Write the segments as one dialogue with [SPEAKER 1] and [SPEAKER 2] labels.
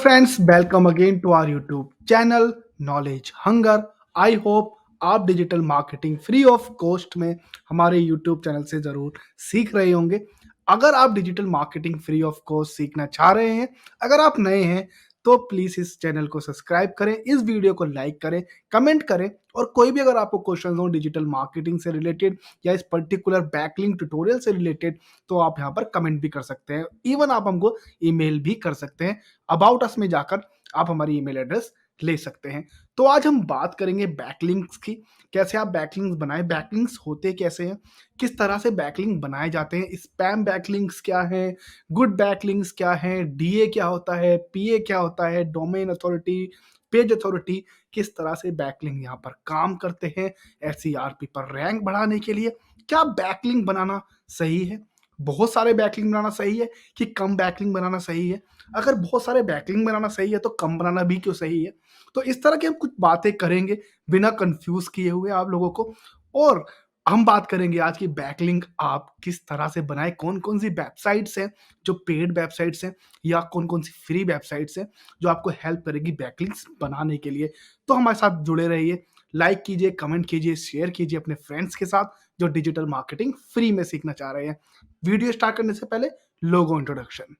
[SPEAKER 1] Friends, welcome again to our YouTube channel knowledge hunger. I hope आप digital marketing free of cost में हमारे YouTube channel से ज़रूर सीख रहे होंगे। अगर आप digital marketing free of cost सीखना चाह रहे हैं, अगर आप नए हैं तो प्लीज़ इस चैनल को सब्सक्राइब करें, इस वीडियो को लाइक करें, कमेंट करें और कोई भी अगर आपको क्वेश्चन हो डिजिटल मार्केटिंग से रिलेटेड या इस पर्टिकुलर बैकलिंक ट्यूटोरियल से रिलेटेड तो आप यहाँ पर कमेंट भी कर सकते हैं। इवन आप हमको ईमेल भी कर सकते हैं। अबाउट अस में जाकर आप हमारी ईमेल एड्रेस ले सकते हैं। तो आज हम बात करेंगे बैकलिंक्स की, कैसे आप बैकलिंक्स बनाएं, बैकलिंक्स होते कैसे हैं, किस तरह से बैकलिंक बनाए जाते हैं, स्पैम बैकलिंक्स क्या हैं, गुड बैकलिंक्स क्या हैं, डीए क्या होता है, पीए क्या होता है, डोमेन अथॉरिटी, पेज अथॉरिटी, किस तरह से बैकलिंक यहाँ पर काम करते हैं एसईआरपी पर रैंक बढ़ाने के लिए। क्या बैकलिंक बनाना सही है, बहुत सारे बैकलिंक बनाना सही है कि कम बैकलिंक बनाना सही है, अगर बहुत सारे बैकलिंक बनाना सही है तो कम बनाना भी क्यों सही है। तो इस तरह की हम कुछ बातें करेंगे बिना कंफ्यूज किए हुए आप लोगों को। और हम बात करेंगे आज की बैकलिंक आप किस तरह से बनाए, कौन कौन सी वेबसाइट्स हैं जो पेड वेबसाइट्स हैं या कौन कौन सी फ्री वेबसाइट्स हैं जो आपको हेल्प करेगी बैकलिंक्स बनाने के लिए। तो हमारे साथ जुड़े रहिए, लाइक कीजिए, कमेंट कीजिए, शेयर कीजिए अपने फ्रेंड्स के साथ जो डिजिटल मार्केटिंग फ्री में सीखना चाह रहे हैं। वीडियो स्टार्ट करने से पहले लोगो इंट्रोडक्शन।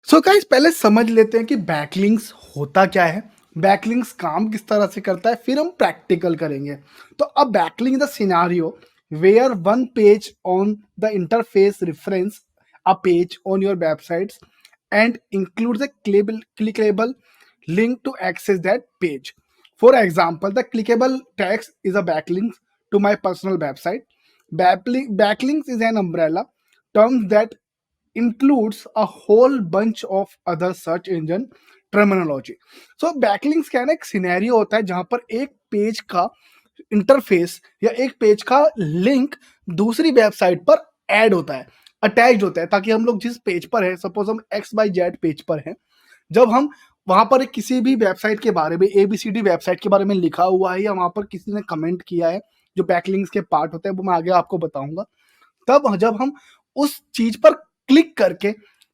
[SPEAKER 1] सो गाइस, पहले समझ लेते हैं कि बैकलिंक्स होता क्या है, बैकलिंक्स काम किस तरह से करता है, फिर हम प्रैक्टिकल करेंगे। तो अब backlink the scenario where one page on the interface reference a page on your websites and includes a clickable link to access that page. For example, the clickable text is a backlink to my personal website. Backlinks is an umbrella term that includes a whole bunch of other search engine terminology. So backlinks क्या है ना, एक scenario होता है जहां पर एक page का इंटरफेस या एक पेज का लिंक दूसरी वेबसाइट पर ऐड होता है, अटैच्ड होता है, ताकि हम लोग जिस पेज पर है, सपोज हम एक्स बाई जेड पेज पर हैं, जब हम वहां पर किसी भी वेबसाइट के बारे में, एबीसीडी वेबसाइट के बारे में लिखा हुआ है या वहां पर किसी ने कमेंट किया है जो बैकलिंक्स के पार्ट होते हैं, वो मैं आगे आपको बताऊंगा। तब जब हम उस चीज पर क्लिक करके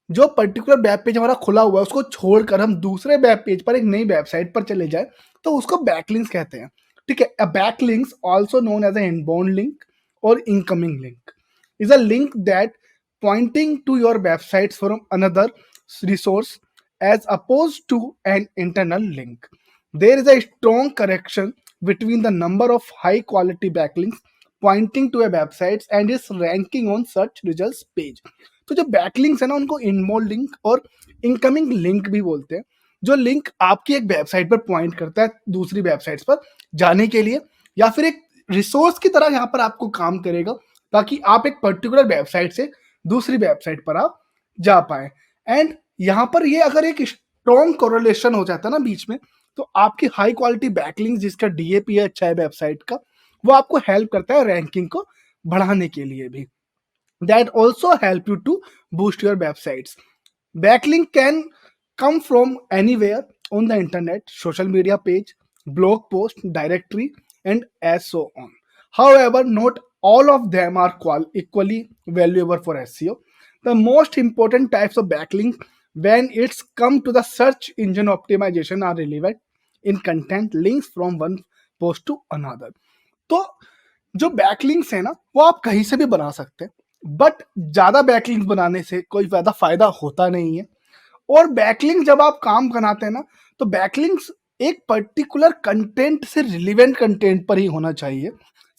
[SPEAKER 1] जो पर्टिकुलर वेब पेज हमारा खुला हुआ है उसको छोड़कर हम दूसरे वेब पेज पर एक नई वेबसाइट पर चले जाए तो उसको बैकलिंक्स कहते हैं। ठीक है, a backlinks also known as a inbound link और incoming link is a link that pointing to your website from another resource as opposed to an internal link. There is a strong correction between the number of high quality backlinks pointing to a website and its ranking on search results page. तो जो backlinks है ना, उनको inbound link और incoming link भी बोलते हैं। जो लिंक आपकी एक वेबसाइट पर पॉइंट करता है दूसरी वेबसाइट्स पर जाने के लिए, या फिर एक रिसोर्स की तरह यहाँ पर आपको काम करेगा ताकि आप एक पर्टिकुलर वेबसाइट से दूसरी वेबसाइट पर आप जा पाए। एंड यहाँ पर ये अगर एक स्ट्रॉन्ग कोरिलेशन हो जाता है ना बीच में, तो आपकी हाई क्वालिटी बैकलिंक जिसका डीएपी अच्छा है वेबसाइट का, वो आपको हेल्प करता है रैंकिंग को बढ़ाने के लिए भी। That also help you to boost your websites. Backlink can come from anywhere on the internet, social media page, blog post, directory, and as so on. However, not all of them are equally valuable for SEO. The most important types of backlink when it's come to the search engine optimization are relevant in content links from one post to another. तो जो backlinks है ना, वो आप कहीं से भी बना सकते हैं, बट ज्यादा बैकलिंक्स बनाने से कोई ज्यादा फायदा होता नहीं है। और बैकलिंक जब आप काम बनाते हैं ना, तो बैकलिंक्स एक पर्टिकुलर कंटेंट से रिलेवेंट कंटेंट पर ही होना चाहिए।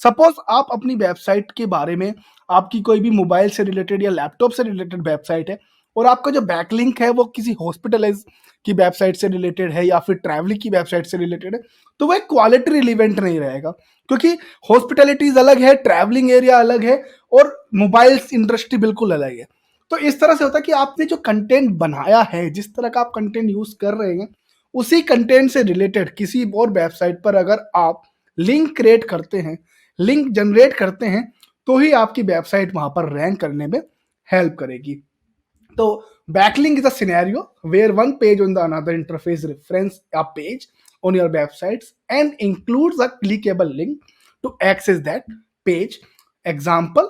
[SPEAKER 1] सपोज आप अपनी वेबसाइट के बारे में, आपकी कोई भी मोबाइल से रिलेटेड या लैपटॉप से रिलेटेड वेबसाइट है और आपका जो बैकलिंक है वो किसी हॉस्पिटलाइज की वेबसाइट से रिलेटेड है या फिर ट्रैवलिंग की वेबसाइट से रिलेटेड है, तो वो एक क्वालिटी रिलेवेंट नहीं रहेगा, क्योंकि हॉस्पिटलिटीज अलग है, ट्रैवलिंग एरिया अलग है और मोबाइल इंडस्ट्री बिल्कुल अलग है। तो इस तरह से होता है कि आपने जो कंटेंट बनाया है, जिस तरह का आप कंटेंट यूज कर रहे हैं, उसी कंटेंट से रिलेटेड किसी और वेबसाइट पर अगर आप लिंक क्रिएट करते हैं, लिंक जनरेट करते हैं, तो ही आपकी वेबसाइट वहां पर रैंक करने में हेल्प करेगी। So backlink is a scenario where one page on the another interface reference a page on your websites and includes a clickable link to access that page. Example,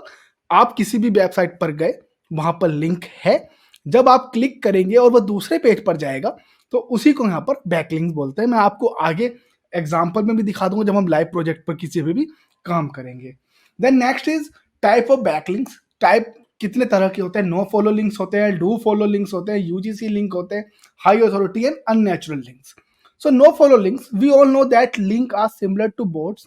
[SPEAKER 1] आप किसी भी website पर गए, वहां पर लिंक है, जब आप क्लिक करेंगे और वो दूसरे पेज पर जाएगा तो उसी को यहाँ पर बैकलिंक बोलते हैं। मैं आपको आगे एग्जाम्पल में भी दिखा दूंगा जब हम लाइव प्रोजेक्ट पर किसी पे भी काम करेंगे। Then next is type of backlinks. Type कितने तरह के होते हैं? नो फॉलो लिंक्स होते हैं, डू फॉलो लिंक्स होते हैं, यूजीसी लिंक होते हैं, high authority and unnatural links. So no follow links, we all know that link are similar to bots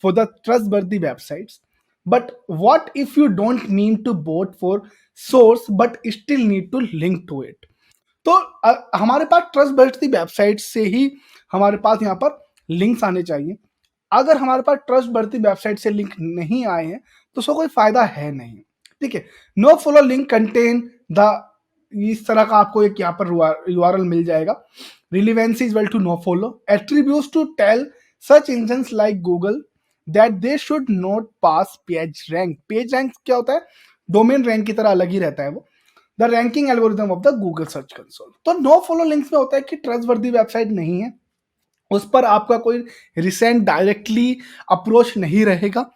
[SPEAKER 1] for the trustworthy websites. But what if you don't mean to bot for source but still need to link to it? तो हमारे पास trust website से ही हमारे पास यहाँ पर links आने चाहिए। अगर हमारे पास ट्रस्ट वेबसाइट से लिंक नहीं आए हैं तो उसका कोई फायदा है नहीं। ठीक है, no follow link contain the, इस तरह का आपको एक यहाँ पर यूआरएल मिल जाएगा। Relevancy is well to no follow attributes to tell सच engines like Google that they should not pass page rank. Page rank क्या होता है? डोमेन रैंक की तरह अलग ही रहता है वो। The ranking algorithm of the Google search console. तो नो फॉलो लिंक्स में होता है कि ट्रस्टवर्दी वेबसाइट नहीं है, उस पर आपका कोई रिसेंट डायरेक्टली अप्रोच नहीं रहेगा,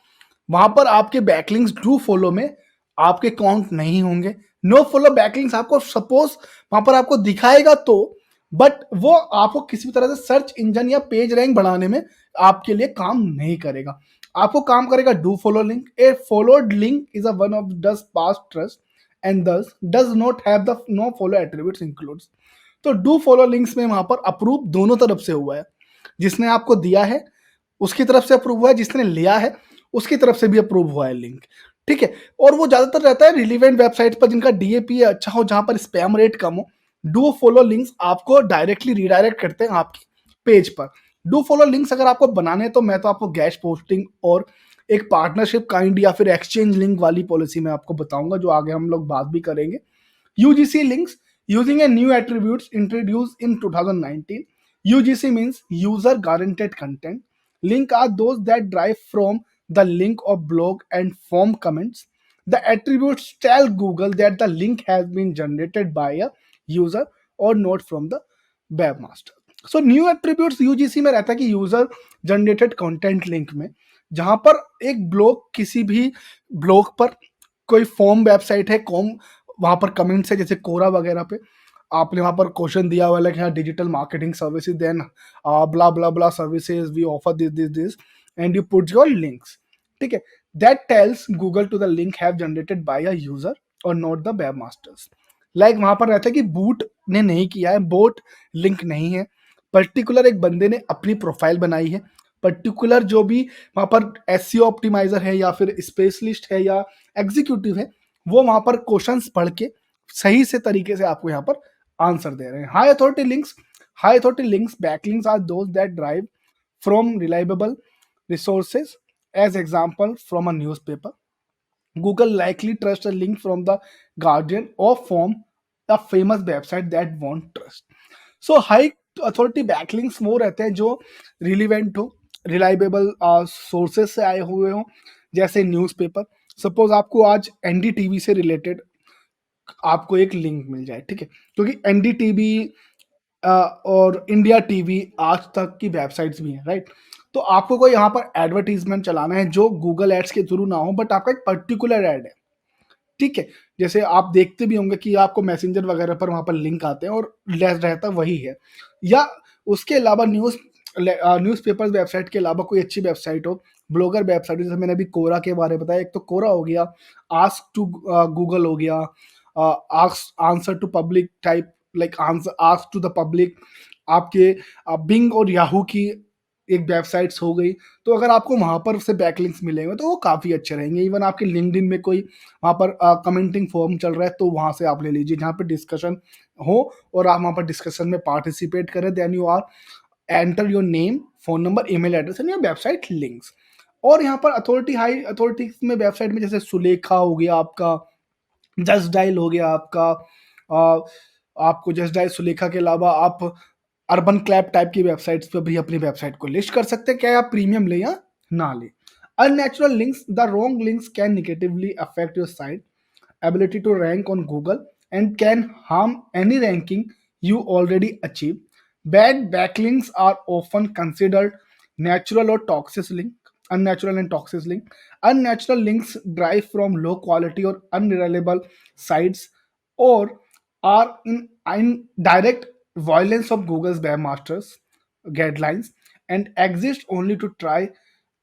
[SPEAKER 1] वहां पर आपके बैकलिंक्स डू फॉलो में आपके काउंट नहीं होंगे। नो फॉलो बैकलिंक्स आपको सपोज वहां पर आपको दिखाएगा तो, बट वो आपको किसी भी तरह से सर्च इंजन या पेज रैंक बढ़ाने में आपके लिए काम नहीं करेगा। आपको काम करेगा do follow link. A followed link is a one of does pass trust and this does not have the no follow attributes includes. तो डू फॉलो लिंक्स में वहां पर अप्रूव दोनों तरफ से हुआ है, जिसने आपको दिया है उसकी तरफ से अप्रूव हुआ है, जिसने लिया है उसकी तरफ से भी अप्रूव हुआ है लिंक। ठीक है, और वो ज्यादातर रहता है रिलीवेंट वेबसाइट पर जिनका डीएपी अच्छा हो, जहां पर स्पैम रेट कम हो। डू फॉलो लिंक्स आपको डायरेक्टली रिडायरेक्ट करते हैं आपकी पेज पर। डू फॉलो लिंक्स अगर आपको बनाने हैं तो मैं तो आपको गैस पोस्टिंग और एक पार्टनरशिप काइंड या फिर एक्सचेंज लिंक वाली पॉलिसी में आपको बताऊंगा, जो आगे हम लोग बात भी करेंगे। UGC links using a new attributes introduced in 2019. UGC means user guaranteed content. Link are those that derive from the link of blog and form comments. The attributes tell Google that the link has been generated by a user or not from the webmaster. So new attributes UGC में रहता है कि user generated content link में, जहां पर एक blog, किसी भी ब्लॉग पर कोई फॉर्म वेबसाइट है, कॉम वहां पर कमेंट्स है, जैसे कोरा वगैरह पे आपने वहां पर क्वेश्चन दिया हुआ है कि हाँ digital marketing services, then blah blah blah services we offer this and you put your links. ठीक है, that tells Google to the link have generated by a user और not the webmasters. Like वहां पर रहता है कि boot ने नहीं किया है, बोट लिंक नहीं है, पर्टिकुलर एक बंदे ने अपनी प्रोफाइल बनाई है, पर्टिकुलर जो भी वहां पर एसईओ ऑप्टिमाइजर है या फिर स्पेशलिस्ट है या एग्जीक्यूटिव है, वो वहां पर क्वेश्चंस पढ़ के सही से तरीके से आपको यहाँ पर आंसर दे रहे हैं। High authority links backlinks are those that drive from reliable resources, as example from a newspaper. Google likely trust a link from the Guardian or from a famous website that won't trust. So high authority backlinks वो रहते हैं जो relevant हो, reliable sources से आए हुए हो, जैसे न्यूज़पेपर। सपोज आपको आज एनडीटीवी से रिलेटेड आपको एक लिंक मिल जाए, ठीक है, क्योंकि एनडीटीवी और इंडिया टीवी, आज तक की वेबसाइट्स भी हैं, राइट। तो आपको कोई यहाँ पर एडवर्टीजमेंट चलाना है जो गूगल एड्स के थ्रू ना हो, बट आपका एक पर्टिकुलर एड है, ठीक है। जैसे आप देखते भी होंगे कि आपको मैसेंजर वगैरह पर वहां पर लिंक आते हैं और लेस रहता वही है, या उसके अलावा न्यूज़पेपर वेबसाइट के अलावा कोई अच्छी वेबसाइट हो, ब्लॉगर वेबसाइट, जैसे मैंने अभी कोरा के बारे में बताया, एक तो कोरा हो गया, आस्क टू गूगल हो गया, answer to public type, like answer ask to the public, आपके बिंग और याहू की एक वेबसाइट्स हो गई। तो अगर आपको वहां पर से बैकलिंक्स मिलेंगे तो वो काफ़ी अच्छे रहेंगे। इवन आपके लिंक्डइन में कोई वहाँ पर कमेंटिंग फॉर्म चल रहा है तो वहाँ से आप ले लीजिए, जहाँ पे डिस्कशन हो और आप वहाँ पर डिस्कशन में पार्टिसिपेट करें। Then you are enter your name, phone number, email address and your website links. और यहाँ पर अथॉरिटी, हाई अथॉरिटी में वेबसाइट में जैसे सुलेखा हो गया आपका, जस्ट डायल हो गया आपका, आपको जस्ट डायल सुलेखा के अलावा आप अर्बन क्लैप टाइप की वेबसाइट्स पे भी अपनी वेबसाइट को लिस्ट कर सकते हैं, क्या आप प्रीमियम ले या ना ले। Unnatural links, the wrong links can negatively affect your site ability to rank on Google and can harm any ranking you already achieve. Bad backlinks are often considered natural or toxic link, unnatural and toxic link. Unnatural links derive from low quality or unreliable sites or are in direct violence of Google's webmasters guidelines and exist only to try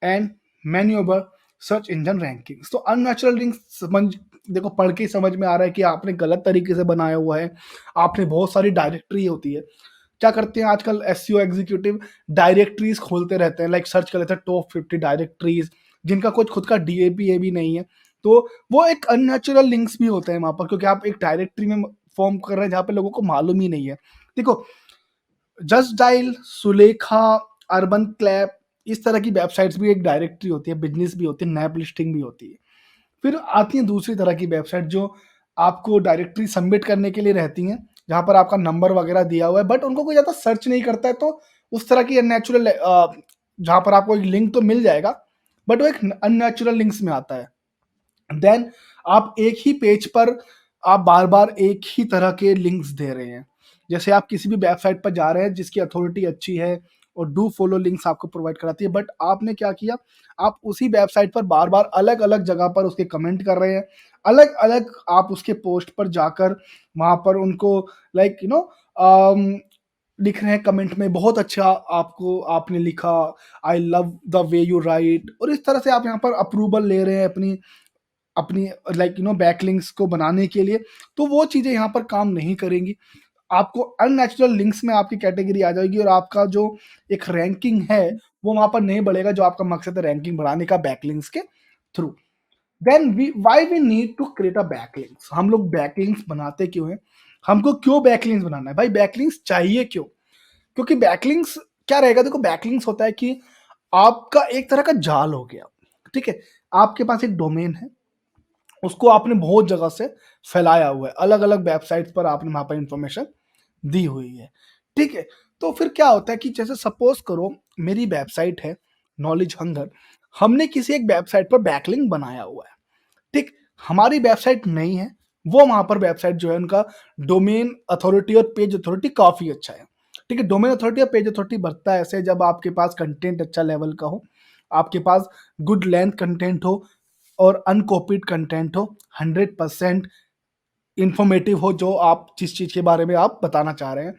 [SPEAKER 1] and maneuver search engine rankings. तो unnatural links समझ, देखो पढ़ के ही समझ में आ रहा है कि आपने गलत तरीके से बनाया हुआ है। आपने बहुत सारी डायरेक्टरी होती है, क्या करते हैं आजकल एसईओ एग्जीक्यूटिव, डायरेक्टरीज खोलते रहते हैं, लाइक सर्च कर लेते हैं टॉप 50 डायरेक्टरीज जिनका कुछ खुद का डीएपीए भी नहीं है। तो वो एक अननेचुरल लिंक्स भी होते हैं वहां पर, क्योंकि आप एक डायरेक्टरी में फॉर्म कर रहे हैं जहाँ पे लोगों को मालूम ही नहीं है। देखो just dial, Sulekha, urban clap, इस तरह की वेबसाइट्स भी एक डायरेक्टरी होती है, बिजनेस भी होती है, नैप लिस्टिंग भी होती है। फिर आती हैं दूसरी तरह की वेबसाइट जो आपको डायरेक्टरी सबमिट करने के लिए रहती हैं, जहाँ पर आपका नंबर वगैरह दिया हुआ है, बट उनको कोई ज़्यादा सर्च नहीं करता है, तो उस तरह की अननेचुरल जहाँ पर आपको एक लिंक तो मिल जाएगा, बट वो एक अननेचुरल लिंक्स में आता है। देन आप एक ही पेज पर आप बार-बार एक ही तरह के लिंक्स दे रहे हैं। जैसे आप किसी भी वेबसाइट पर जा रहे हैं जिसकी अथॉरिटी अच्छी है और डू फॉलो लिंक्स आपको प्रोवाइड कराती है, बट आपने क्या किया, आप उसी वेबसाइट पर बार-बार अलग-अलग जगह पर उसके कमेंट कर रहे हैं। अलग-अलग आप उसके पोस्ट पर जाकर वहाँ पर उनको लाइक लिख रहे हैं कमेंट में, बहुत अच्छा आपको आपने लिखा, I love the way you right, और इस तरह से आप यहाँ पर अप्रूवल ले रहे हैं अपनी अपनी बैकलिंक्स को बनाने के लिए। तो वो चीज़ें यहाँ पर काम नहीं करेंगी। आपको अननेचुरल लिंक्स में आपकी कैटेगरी आ जाएगी और आपका जो एक रैंकिंग है वो वहाँ पर नहीं बढ़ेगा, जो आपका मकसद है रैंकिंग बढ़ाने का बैकलिंक्स के थ्रू। Then we why we need to create a backlinks, हम लोग बैकलिंक्स बनाते क्यों हैं? हमको क्यों बैकलिंक्स बनाना है? भाई बैकलिंक्स चाहिए क्यों? क्योंकि बैकलिंक्स क्या रहेगा, देखो बैकलिंक्स होता है कि आपका एक तरह का जाल हो गया, ठीक है? आपके पास एक डोमेन है, उसको आपने बहुत जगह से फैलाया हुआ है, अलग-अलग वेबसाइट्स पर आपने वहाँ पर इन्फॉर्मेशन दी हुई है, ठीक है? तो फिर क्या होता है कि जैसे सपोज़ करो मेरी वेबसाइट है नॉलेज हंगर, हमने किसी एक वेबसाइट पर बैकलिंक बनाया हुआ है, ठीक? हमारी वेबसाइट नहीं है, वो वहाँ पर वेबसाइट जो है उनका डोमेन अथॉरिटी और पेज अथॉरिटी काफ़ी अच्छा है, ठीक है? डोमेन अथॉरिटी और पेज अथॉरिटी बढ़ता है ऐसे जब आपके पास कंटेंट अच्छा लेवल का हो, आपके पास गुड लेंथ कंटेंट हो और अनकॉपीड कंटेंट हो, 100% इन्फॉर्मेटिव हो जो आप जिस चीज़ के बारे में आप बताना चाह रहे हैं,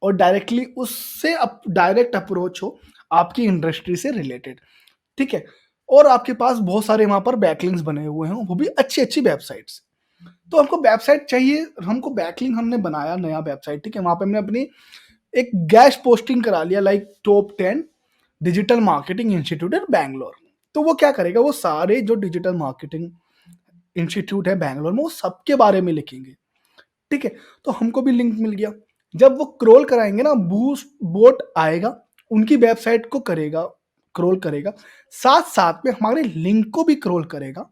[SPEAKER 1] और डायरेक्टली उससे डायरेक्ट अप्रोच हो आपकी इंडस्ट्री से रिलेटेड, ठीक है? और आपके पास बहुत सारे वहाँ पर बैकलिंक्स बने हुए हों, वो भी अच्छी-अच्छी वेबसाइट्स। तो हमको वेबसाइट चाहिए, हमको बैकलिंक हमने बनाया नया वेबसाइट, ठीक है? वहाँ पे हमने अपनी एक गेस्ट पोस्टिंग करा लिया like top 10 digital marketing institute इन बैंगलोर। तो वो क्या करेगा, वो सारे जो डिजिटल मार्केटिंग इंस्टीट्यूट है बैंगलोर में वो सबके बारे में लिखेंगे, ठीक है? तो हमको भी लिंक मिल गया। जब वो क्रोल कराएंगे ना, बूस्ट बोट आएगा, उनकी वेबसाइट को करेगा, क्रोल करेगा, साथ साथ में हमारे लिंक को भी क्रोल करेगा,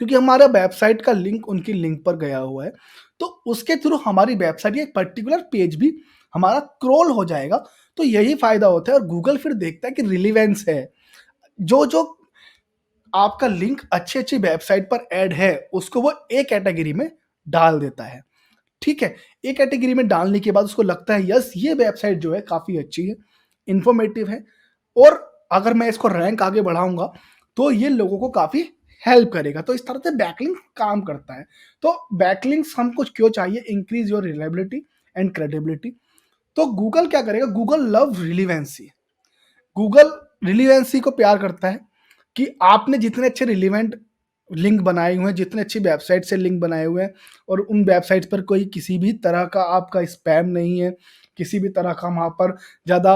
[SPEAKER 1] क्योंकि हमारा वेबसाइट का लिंक उनकी लिंक पर गया हुआ है। तो उसके थ्रू हमारी वेबसाइट या एक पर्टिकुलर पेज भी हमारा क्रोल हो जाएगा। तो यही फायदा होता है, और गूगल फिर देखता है कि रिलीवेंस है, जो जो आपका लिंक अच्छी-अच्छी वेबसाइट पर ऐड है, उसको वो ए कैटेगरी में डाल देता है, ठीक है? ए कैटेगरी में डालने के बाद उसको लगता है यस ये वेबसाइट जो है काफ़ी अच्छी है, इन्फॉर्मेटिव है, और अगर मैं इसको रैंक आगे बढ़ाऊँगा, तो ये लोगों को काफ़ी हेल्प करेगा। तो इस तरह से बैकलिंक काम करता है। तो बैकलिंक्स हमको क्यों चाहिए? Increase your reliability and credibility. तो गूगल क्या करेगा? Google love relevancy. Google relevancy को प्यार करता है कि आपने जितने अच्छे रिलेवेंट लिंक बनाए हुए हैं, जितने अच्छी वेबसाइट से लिंक बनाए हुए हैं, और उन वेबसाइट्स पर कोई किसी भी तरह का आपका स्पैम नहीं है, किसी भी तरह का वहाँ पर ज़्यादा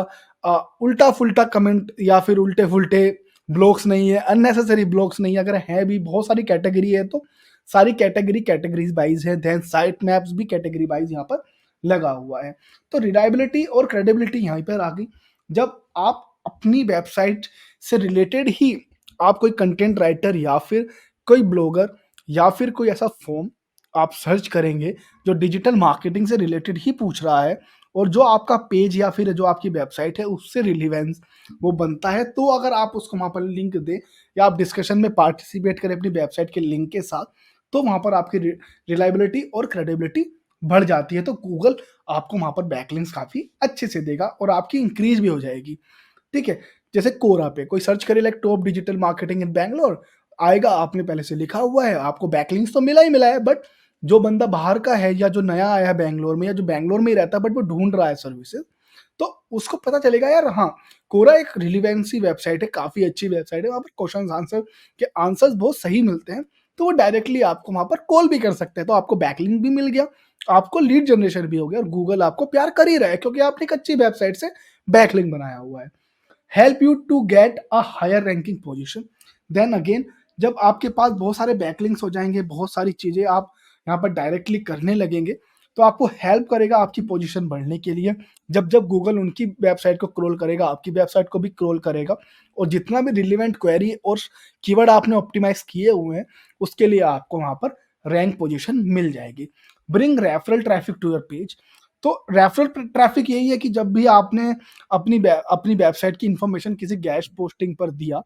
[SPEAKER 1] उल्टा-फुल्टा कमेंट या फिर उल्टे-फुल्टे ब्लॉग्स नहीं है, अननेसेसरी ब्लॉग्स नहीं है, अगर है भी बहुत सारी कैटेगरी है तो सारी कैटेगरीज़ वाइज़ है, देन साइट मैप्स भी कैटेगरी वाइज़ यहाँ पर लगा हुआ है। तो रिलायबिलिटी और क्रेडिबिलिटी यहीं पर आ गई। जब आप अपनी वेबसाइट से रिलेटेड ही आप कोई कंटेंट राइटर या फिर कोई ब्लॉगर या फिर कोई ऐसा फॉर्म आप सर्च करेंगे जो डिजिटल मार्केटिंग से रिलेटेड ही पूछ रहा है, और जो आपका पेज या फिर जो आपकी वेबसाइट है उससे रिलेवेंस वो बनता है, तो अगर आप उसको वहाँ पर लिंक दें या आप डिस्कशन में पार्टिसिपेट करें अपनी वेबसाइट के लिंक के साथ, तो वहाँ पर आपकी रिलायबिलिटी और क्रेडिबिलिटी बढ़ जाती है। तो गूगल आपको वहाँ पर बैकलिंक्स काफ़ी अच्छे से देगा और आपकी इंक्रीज़ भी हो जाएगी। ठीक है? जैसे कोरा पे कोई सर्च करे like top digital marketing in Bangalore, आएगा, आपने पहले से लिखा हुआ है, आपको बैकलिंक्स तो मिला ही मिला है, बट जो बंदा बाहर का है या जो नया आया है बैंगलोर में या जो बैंगलोर में ही रहता है बट वो ढूँढ रहा है सर्विसेज़, तो उसको पता चलेगा यार हाँ, कोरा एक रिलेवेंसी वेबसाइट है, काफ़ी अच्छी वेबसाइट है, वहाँ पर क्वेश्चन आंसर के आंसर्स बहुत सही मिलते हैं, तो वो डायरेक्टली आपको वहाँ पर कॉल भी कर सकते हैं, तो आपको बैकलिंक भी मिल गया, आपको लीड जनरेशन भी हो गया और गूगल आपको प्यार कर ही रहा है क्योंकि आपने एक अच्छी वेबसाइट से बैकलिंक बनाया हुआ है। Help you to get a higher ranking position. Then again जब आपके पास बहुत सारे बैकलिंक्स हो जाएंगे, बहुत सारी चीजें आप यहाँ पर डायरेक्टली करने लगेंगे, तो आपको हेल्प करेगा आपकी पोजीशन बढ़ने के लिए। जब जब गूगल उनकी वेबसाइट को क्रोल करेगा, आपकी वेबसाइट को भी क्रोल करेगा और जितना भी रिलेवेंट क्वेरी और कीवर्ड आपने ऑप्टिमाइज किए हुए हैं उसके लिए आपको वहां पर रैंक पोजीशन मिल जाएगी। Bring referral traffic to your page. तो रेफरल ट्रैफिक यही है कि जब भी आपने अपनी वेबसाइट की इंफॉर्मेशन किसी गेस्ट पोस्टिंग पर दिया,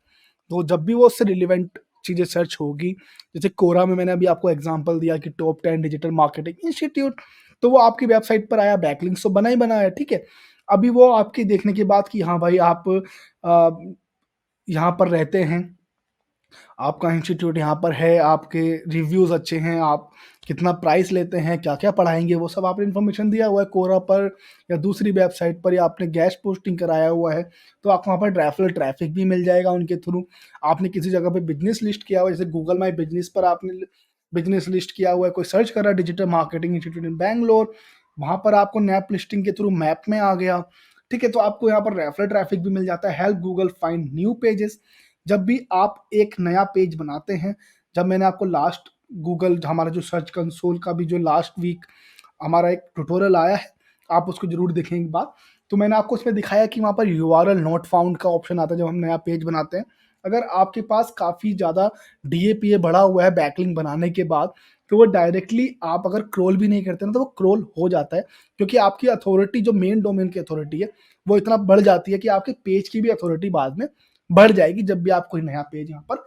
[SPEAKER 1] तो जब भी वो उससे रिलेवेंट चीजें सर्च होगी, जैसे कोरा में मैंने अभी आपको एग्जांपल दिया कि टॉप 10 डिजिटल मार्केटिंग इंस्टीट्यूट, तो वो आपकी वेबसाइट पर आया, बैकलिंक्स तो बना ही बना है, ठीक है। अभी वो आपकी देखने के बाद कि हाँ भाई आप यहाँ पर रहते हैं, आपका इंस्टीट्यूट यहाँ पर है, आपके रिव्यूज़ अच्छे हैं, आप कितना प्राइस लेते हैं, क्या-क्या पढ़ाएँगे, वो सब आपने इन्फॉर्मेशन दिया हुआ है कोरा पर या दूसरी वेबसाइट पर या आपने गेस्ट पोस्टिंग कराया हुआ है, तो आपको वहाँ पर रेफरल ट्रैफिक भी मिल जाएगा उनके थ्रू। आपने किसी जगह पे बिज़नेस लिस्ट किया हुआ है, जैसे गूगल माय बिज़नेस पर आपने बिज़नेस लिस्ट किया हुआ है, कोई सर्च कर रहा है डिजिटल मार्केटिंग इंस्टीट्यूट इन बैंगलोर, वहाँ पर आपको नैप लिस्टिंग के थ्रू मैप में आ गया, ठीक है? तो आपको यहाँ पर रेफरल ट्रैफिक भी मिल जाता है। Help Google find new pages. जब भी आप एक नया पेज बनाते हैं, जब मैंने आपको लास्ट गूगल हमारा जो सर्च कंसोल का भी जो लास्ट वीक हमारा एक ट्यूटोरियल आया है, आप उसको ज़रूर देखें एक बार। तो मैंने आपको उसमें दिखाया कि वहाँ पर यूआरएल नॉट फाउंड का ऑप्शन आता है जब हम नया पेज बनाते हैं। अगर आपके पास काफ़ी ज़्यादा डीएपीए बढ़ा हुआ है बैकलिंक बनाने के बाद, तो वो डायरेक्टली आप अगर क्रोल भी नहीं करते ना, तो वो क्रोल हो जाता है क्योंकि आपकी अथॉरिटी जो मेन डोमेन की अथॉरिटी है, वो इतना बढ़ जाती है कि आपके पेज की भी अथॉरिटी बाद में बढ़ जाएगी जब भी आप कोई नया पेज यहाँ पर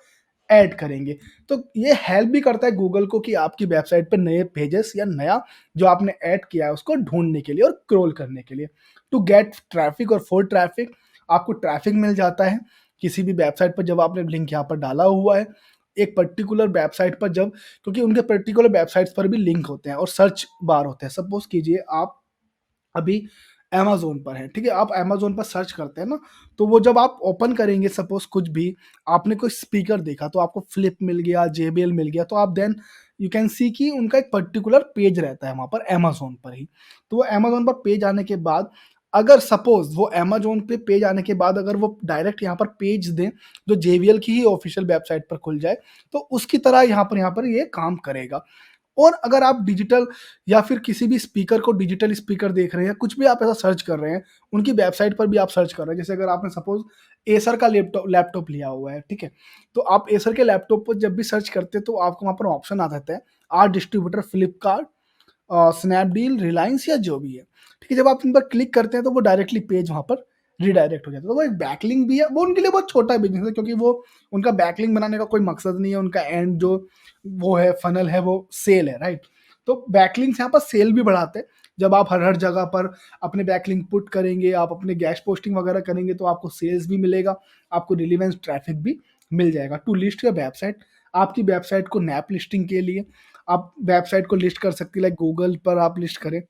[SPEAKER 1] ऐड करेंगे। तो ये हेल्प भी करता है गूगल को कि आपकी वेबसाइट पे नए पेजेस या नया जो आपने ऐड किया है उसको ढूँढने के लिए और क्रोल करने के लिए। टू गेट ट्रैफिक और फॉर ट्रैफिक, आपको ट्रैफिक मिल जाता है किसी भी वेबसाइट पर जब आपने लिंक यहाँ पर डाला हुआ है। एक पर्टिकुलर वेबसाइट पर जब, क्योंकि उनके पर्टिकुलर वेबसाइट्स पर भी लिंक होते हैं और सर्च बार होते हैं। सपोज़ कीजिए आप अभी अमेज़न पर है, ठीक है? आप अमेज़न पर सर्च करते हैं ना, तो वो जब आप ओपन करेंगे सपोज़ कुछ भी, आपने कोई स्पीकर देखा तो आपको फ्लिप मिल गया, जेबीएल मिल गया, तो आप देन यू कैन सी कि उनका एक पर्टिकुलर पेज रहता है वहाँ पर अमेज़न पर ही। तो वो अमेज़न पर पेज आने के बाद अगर सपोज़ वो अमेज़न पे पेज आने के बाद अगर वो डायरेक्ट यहाँ पर पेज दें, जो जेबीएल की ही ऑफ़िशियल वेबसाइट पर खुल जाए, तो उसकी तरह यहाँ पर ये काम करेगा। और अगर आप डिजिटल या फिर किसी भी स्पीकर को डिजिटल स्पीकर देख रहे हैं, कुछ भी आप ऐसा सर्च कर रहे हैं, उनकी वेबसाइट पर भी आप सर्च कर रहे हैं। जैसे अगर आपने सपोज़ एसर का लैपटॉप लिया हुआ है, ठीक है? तो आप एसर के लैपटॉप पर जब भी सर्च करते हैं, तो आपको वहाँ पर ऑप्शन आ जाता है, आर डिस्ट्रीब्यूटर फ्लिपकार्ट, स्नैपडील, रिलायंस या जो भी है। ठीक है? जब आप इन पर क्लिक करते हैं, तो वो डायरेक्टली पेज वहाँ पर रीडायरेक्ट हो जाता है। तो वो एक बैकलिंक भी है, वो उनके लिए बहुत छोटा बिज़नेस है क्योंकि वो उनका बैकलिंक बनाने का कोई मकसद नहीं है, उनका एंड जो वो है फनल है वो सेल है, राइट? तो बैकलिंक्स यहाँ पर सेल भी बढ़ाते हैं। जब आप हर जगह पर अपने बैकलिंक पुट करेंगे, आप अपने गेस्ट पोस्टिंग वगैरह करेंगे तो आपको सेल्स भी मिलेगा, आपको रिलेवेंस ट्रैफिक भी मिल जाएगा। टू लिस्ट योर वेबसाइट, आपकी वेबसाइट को नैप लिस्टिंग के लिए आप वेबसाइट को लिस्ट कर सकते हैं, लाइक गूगल पर आप लिस्ट करें,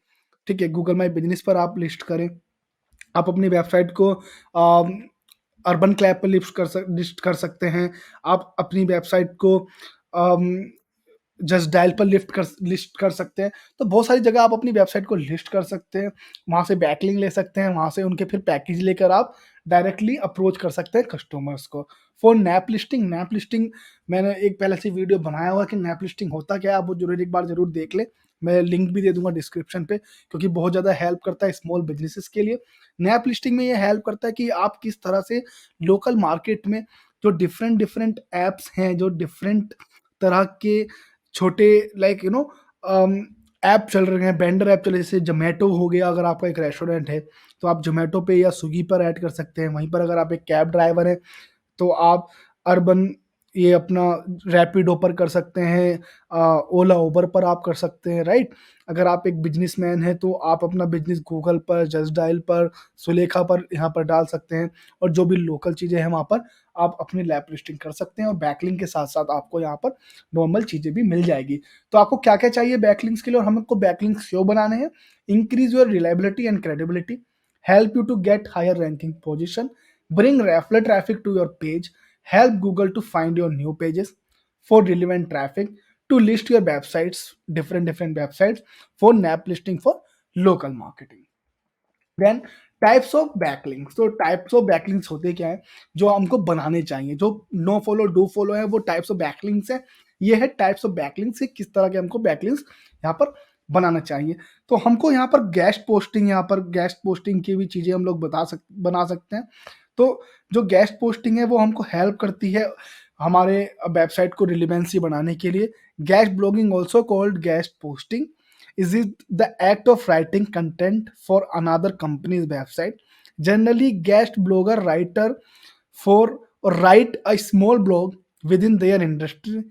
[SPEAKER 1] ठीक है? गूगल माय बिज़नेस पर आप लिस्ट करें। आप अपनी वेबसाइट को अर्बन क्लैप पे लिस्ट कर सकते हैं। आप अपनी वेबसाइट को अम, जस्ट डायल पर लिस्ट कर सकते हैं। तो बहुत सारी जगह आप अपनी वेबसाइट को लिस्ट कर सकते हैं, वहाँ से बैकलिंक ले सकते हैं, वहाँ से उनके फिर पैकेज लेकर आप डायरेक्टली अप्रोच कर सकते हैं कस्टमर्स को। फॉर नैप लिस्टिंग मैंने एक पहले से वीडियो बनाया हुआ है कि नैप लिस्टिंग होता क्या है, आप वो ज़रूर एक बार ज़रूर देख लें। मैं लिंक भी दे दूँगा डिस्क्रिप्शन पे क्योंकि बहुत ज़्यादा हेल्प करता है स्मॉल बिज़नेसेस के लिए। नैप लिस्टिंग में ये हेल्प करता है कि आप किस तरह से लोकल मार्केट में जो डिफरेंट ऐप्स हैं, जो डिफरेंट तरह के छोटे लाइक ऐप चल रहे हैं, वेंडर ऐप चल रहे हैं, जैसे ज़ोमैटो हो गया, अगर आपका एक रेस्टोरेंट है, तो आप ज़ोमैटो पे या स्विगी पर ऐड कर सकते हैं। वहीं पर अगर आप एक कैब ड्राइवर हैं, तो आप अर्बन ये अपना रैपिडो पर कर सकते हैं, ओला, उबर पर आप कर सकते हैं, राइट? अगर आप एक बिज़नेसमैन हैं, तो आप अपना बिज़नेस गूगल पर, जस्ट डायल पर, सुलेखा पर यहाँ पर डाल सकते हैं और जो भी लोकल चीज़ें हैं वहाँ पर आप अपनी लैब लिस्टिंग कर सकते हैं और बैकलिंक के साथ-साथ आपको यहाँ पर नॉर्मल चीज़ें भी मिल जाएगी। तो आपको क्या-क्या चाहिए बैकलिंक्स के लिए और हमको बैकलिंक्स क्यों बनाने हैं? Increase your reliability and credibility, help you to get higher ranking position, bring referral traffic to your page, help Google to find your new pages for relevant traffic, to list your websites, different websites for NAP listing for local marketing. Then types of backlinks, तो types of backlinks होते क्या है जो हमको बनाने चाहिए, जो no follow do follow है वो टाइप्स ऑफ बैकलिंक्स है। ये है टाइप्स ऑफ बैकलिंक्स, किस तरह के हमको बैकलिंक्स यहाँ पर बनाना चाहिए। तो हमको यहाँ पर गेस्ट पोस्टिंग की भी चीजें हम लोग बना सकते हैं। तो जो गेस्ट पोस्टिंग है वो हमको हेल्प करती है हमारे वेबसाइट को रिलेवेंसी बढ़ाने के लिए। Guest blogging also called guest posting is it the act of writing content for another company's website. Generally, guest blogger writer for or write a small blog within their industry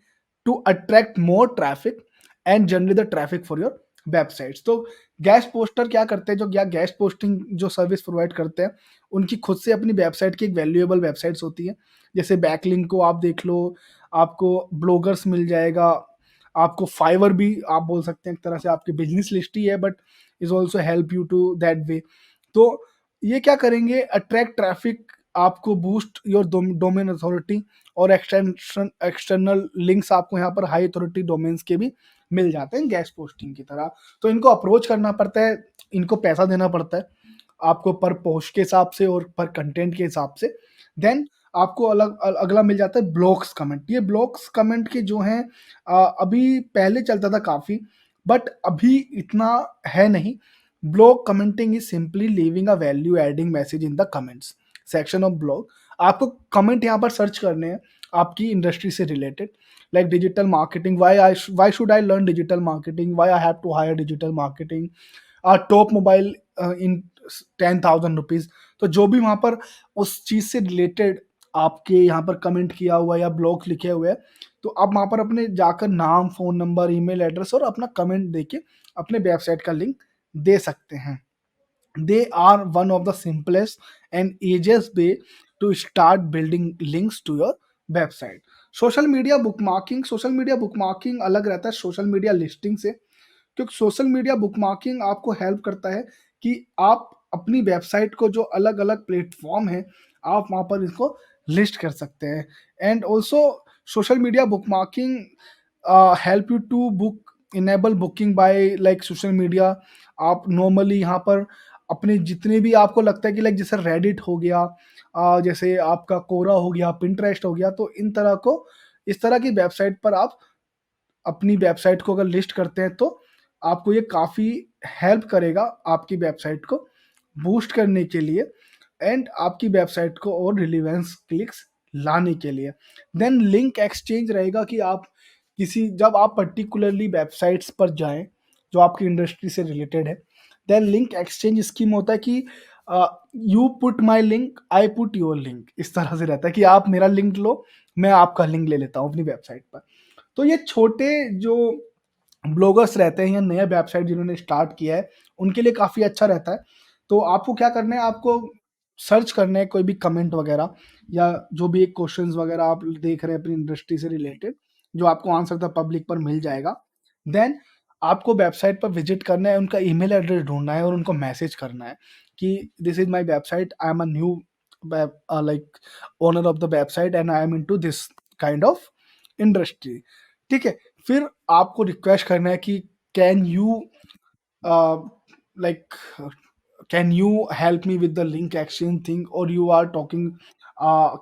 [SPEAKER 1] to attract more traffic and generate the traffic for your websites. तो guest poster क्या करते हैं, जो या guest posting जो service provide करते हैं, उनकी खुद से अपनी वेबसाइट की एक वैल्यूएबल वेबसाइट्स होती है। जैसे बैकलिंक को आप देख लो, आपको ब्लॉगर्स मिल जाएगा, आपको फाइवर भी आप बोल सकते हैं, एक तरह से आपकी बिजनेस लिस्ट ही है, but is also help you to that way. तो ये क्या करेंगे, अट्रैक्ट ट्रैफिक, आपको बूस्ट योर डोमेन अथॉरिटी और एक्सटर्नल लिंक्स आपको यहाँ पर हाई अथॉरिटी डोमेन्स के भी मिल जाते हैं गैस पोस्टिंग की तरह। तो इनको अप्रोच करना पड़ता है, इनको पैसा देना पड़ता है आपको पर पोस्ट के हिसाब से और पर कंटेंट के हिसाब से। देन आपको अगला मिल जाता है ब्लॉक्स कमेंट। ये ब्लॉक्स कमेंट के जो हैं अभी पहले चलता था काफ़ी, बट अभी इतना है नहीं। Blog commenting is simply leaving a value adding message in the comments section of blog. आपको कमेंट यहाँ पर सर्च करने हैं आपकी इंडस्ट्री से related, like digital marketing, why should I learn digital marketing, why I have to hire digital marketing, top mobile in 10,000 rupees. तो जो भी वहां पर उस चीज से रिलेटेड आपके यहाँ पर कमेंट किया हुआ है या ब्लॉग लिखे हुए हैं, तो आप वहां पर अपने जाकर नाम, फोन नंबर, ईमेल एड्रेस और अपना कमेंट देके अपने वेबसाइट का लिंक दे सकते हैं। They are one of the simplest and easiest way to start building links to your website. Social media bookmarking अलग रहता है सोशल मीडिया लिस्टिंग से, क्योंकि सोशल मीडिया बुकमार्किंग आपको हेल्प करता है कि आप अपनी वेबसाइट को जो अलग अलग प्लेटफॉर्म है आप वहाँ पर इसको लिस्ट कर सकते हैं। And also social media bookmarking help you to book, enable booking by like social media. आप नॉर्मली यहाँ पर अपने जितने भी आपको लगता है कि लाइक जैसे रेडिट हो गया, जैसे आपका कोरा हो गया, पिंटरेस्ट हो गया, तो इन तरह को इस तरह की वेबसाइट पर आप अपनी वेबसाइट को अगर लिस्ट करते हैं तो आपको ये काफ़ी हेल्प करेगा आपकी वेबसाइट को बूस्ट करने के लिए एंड आपकी वेबसाइट को और रिलीवेंस क्लिक्स लाने के लिए। देन लिंक एक्सचेंज रहेगा कि आप किसी, जब आप पर्टिकुलरली वेबसाइट्स पर जाएं जो आपकी इंडस्ट्री से रिलेटेड है, देन लिंक एक्सचेंज स्कीम होता है कि you put my link, I put your link. इस तरह से रहता है कि आप मेरा लिंक लो, मैं आपका लिंक ले लेता हूँ अपनी वेबसाइट पर। तो ये छोटे जो ब्लॉगर्स रहते हैं या नया वेबसाइट जिन्होंने स्टार्ट किया है उनके लिए काफ़ी अच्छा रहता है। तो आपको क्या करना है, आपको सर्च करना है कोई भी कमेंट वगैरह या जो भी एक क्वेश्चंस वगैरह आप देख रहे हैं अपनी इंडस्ट्री से रिलेटेड, जो आपको आंसर द पब्लिक पर मिल जाएगा। देन आपको वेबसाइट पर विजिट करना है, उनका ईमेल एड्रेस ढूंढना है और उनको मैसेज करना है कि this is my website, I am a new like owner of the website and I am into this kind of industry. ठीक है, फिर आपको रिक्वेस्ट करना है कि can you like can you help me with the link exchange thing, और you are talking,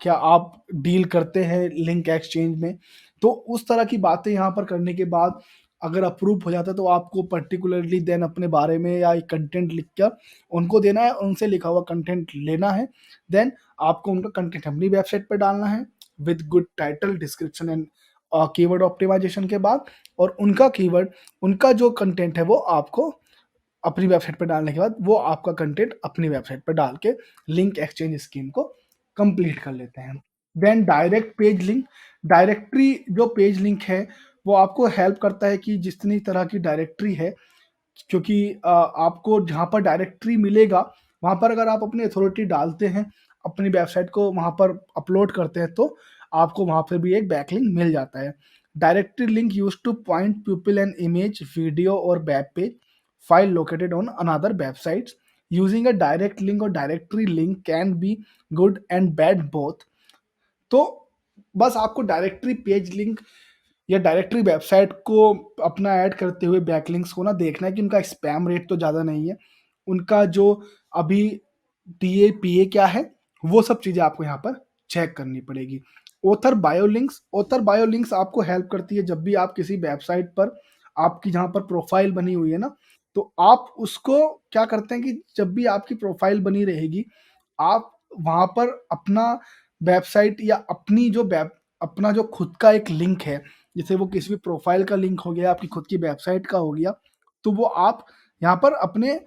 [SPEAKER 1] क्या आप डील करते हैं लिंक एक्सचेंज में। तो उस तरह की बातें यहाँ पर करने के बाद अगर अप्रूव हो जाता है तो आपको पर्टिकुलरली देन अपने बारे में या एक कंटेंट लिख कर उनको देना है, उनसे लिखा हुआ कंटेंट लेना है। देन आपको उनका कंटेंट अपनी वेबसाइट पर डालना है with good title, description and keyword optimisation के बाद, और उनका कीवर्ड, उनका जो कंटेंट है वो आपको अपनी वेबसाइट पे डालने के बाद वो आपका कंटेंट अपनी वेबसाइट पे डाल के लिंक एक्सचेंज स्कीम को कंप्लीट कर लेते हैं। Then direct page link, directory जो पेज लिंक है, वो आपको हेल्प करता है कि जितनी तरह की डायरेक्टरी है, क्योंकि आपको जहाँ पर डायरेक्टरी मिलेगा, वहाँ पर अगर आप अपनी अथॉरिटी डालते हैं, अपनी वेबसाइट को वहाँ पर अपलोड करते हैं, तो आपको वहाँ पे भी एक बैकलिंक मिल जाता है। Directory link used to point people an image, video और web page file located on another websites. Using a direct link और directory link can be good and bad both. तो बस आपको डायरेक्टरी पेज लिंक या directory website को अपना add करते हुए बैकलिंक्स को ना देखना है कि उनका स्पैम रेट तो ज़्यादा नहीं है। उनका जो अभी टीए, पीए क्या है, वो सब चीज़ें आपको यहाँ पर चेक करनी पड़ेगी। ऑथर बायो लिंक्स आपको हेल्प करती है जब भी आप किसी वेबसाइट पर आपकी जहाँ पर प्रोफाइल बनी हुई है ना, तो आप उसको क्या करते हैं कि जब भी आपकी प्रोफाइल बनी रहेगी, आप वहाँ पर अपना वेबसाइट या अपना जो खुद का एक लिंक है, जैसे वो किसी भी प्रोफाइल का लिंक हो गया, आपकी खुद की वेबसाइट का हो गया, तो वो आप यहाँ पर अपने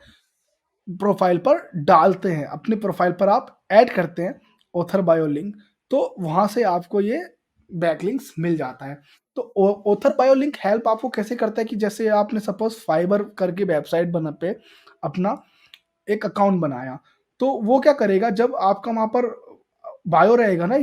[SPEAKER 1] प्रोफाइल पर डालते हैं, अपने प्रोफाइल पर आप ऐड करते हैं ऑथर बायो लिंक, तो वहाँ से आपको ये बैकलिंक्स मिल जाता है। तो ऑथर बायो लिंक हेल्प आपको कैसे करता है कि जैसे आपने सपोज फाइबर करके वेबसाइट बना पे अपना एक अकाउंट बनाया, तो वो क्या करेगा जब आपका वहाँ पर बायो रहेगा ना,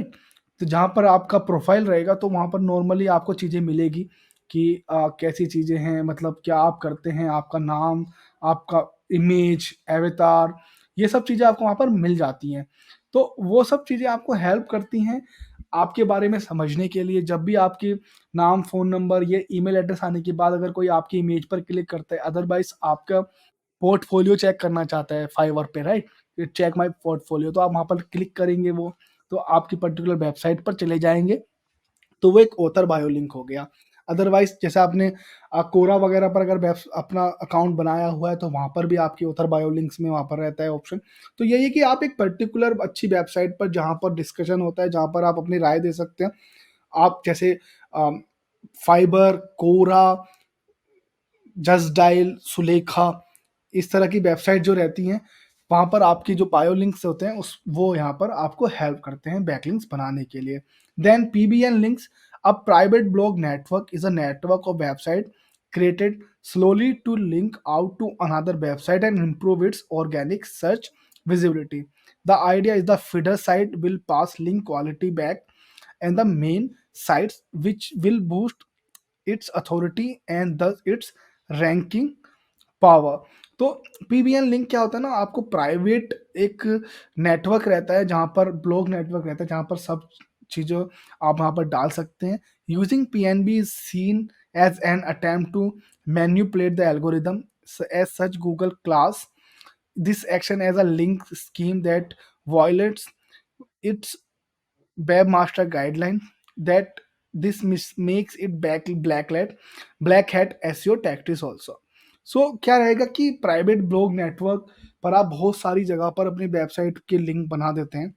[SPEAKER 1] तो जहाँ पर आपका प्रोफाइल रहेगा तो वहाँ पर नॉर्मली आपको चीज़ें मिलेगी कि कैसी चीज़ें हैं, मतलब क्या आप करते हैं, आपका नाम, आपका इमेज, एवतार, ये सब चीज़ें आपको वहाँ पर मिल जाती हैं। तो वो सब चीज़ें आपको हेल्प करती हैं आपके बारे में समझने के लिए। जब भी आपके नाम, फ़ोन नंबर, ये ईमेल एड्रेस आने के बाद अगर कोई आपकी इमेज पर क्लिक करता है, अदरवाइज़ आपका पोर्टफोलियो चेक करना चाहता है फाइवर पे, राइट? चेक माय पोर्टफोलियो, तो आप वहाँ पर क्लिक करेंगे वो, तो आपकी पर्टिकुलर वेबसाइट पर चले जाएँगे, तो वो एक ऑथर बायो लिंक हो गया। अदरवाइज़ जैसे आपने कोरा वगैरह पर अगर अपना अकाउंट बनाया हुआ है, तो वहाँ पर भी आपकी ऑथर बायो लिंक्स में वहाँ पर रहता है ऑप्शन। तो यही है कि आप एक पर्टिकुलर अच्छी वेबसाइट पर जहाँ पर डिस्कशन होता है, जहाँ पर आप अपनी राय दे सकते हैं। आप जैसे फाइबर, कोरा, जस्ट डायल, सुलेखा, इस तरह की वेबसाइट जो रहती हैं, वहाँ पर आपकी जो बायो लिंक्स होते हैं उस वो यहाँ पर आपको हेल्प करते हैं बैकलिंक्स बनाने के लिए। Then PBN links, a private blog network is a network of website created slowly to link out to another website and improve its organic search visibility. The idea is the feeder site will pass link quality back and the main sites, which will boost its authority and thus its ranking power. तो PBN link क्या होता है ना, आपको private एक network रहता है, जहाँ पर ब्लॉग नेटवर्क रहता है, जहाँ पर सब चीज़ें आप वहाँ पर डाल सकते हैं। Using PNB is seen as an attempt to manipulate the algorithm as such Google class this action as a link scheme that violates its webmaster guideline, that this makes it black hat SEO tactics also. सो क्या रहेगा कि private blog network पर आप बहुत सारी जगह पर अपनी वेबसाइट के लिंक बना देते हैं,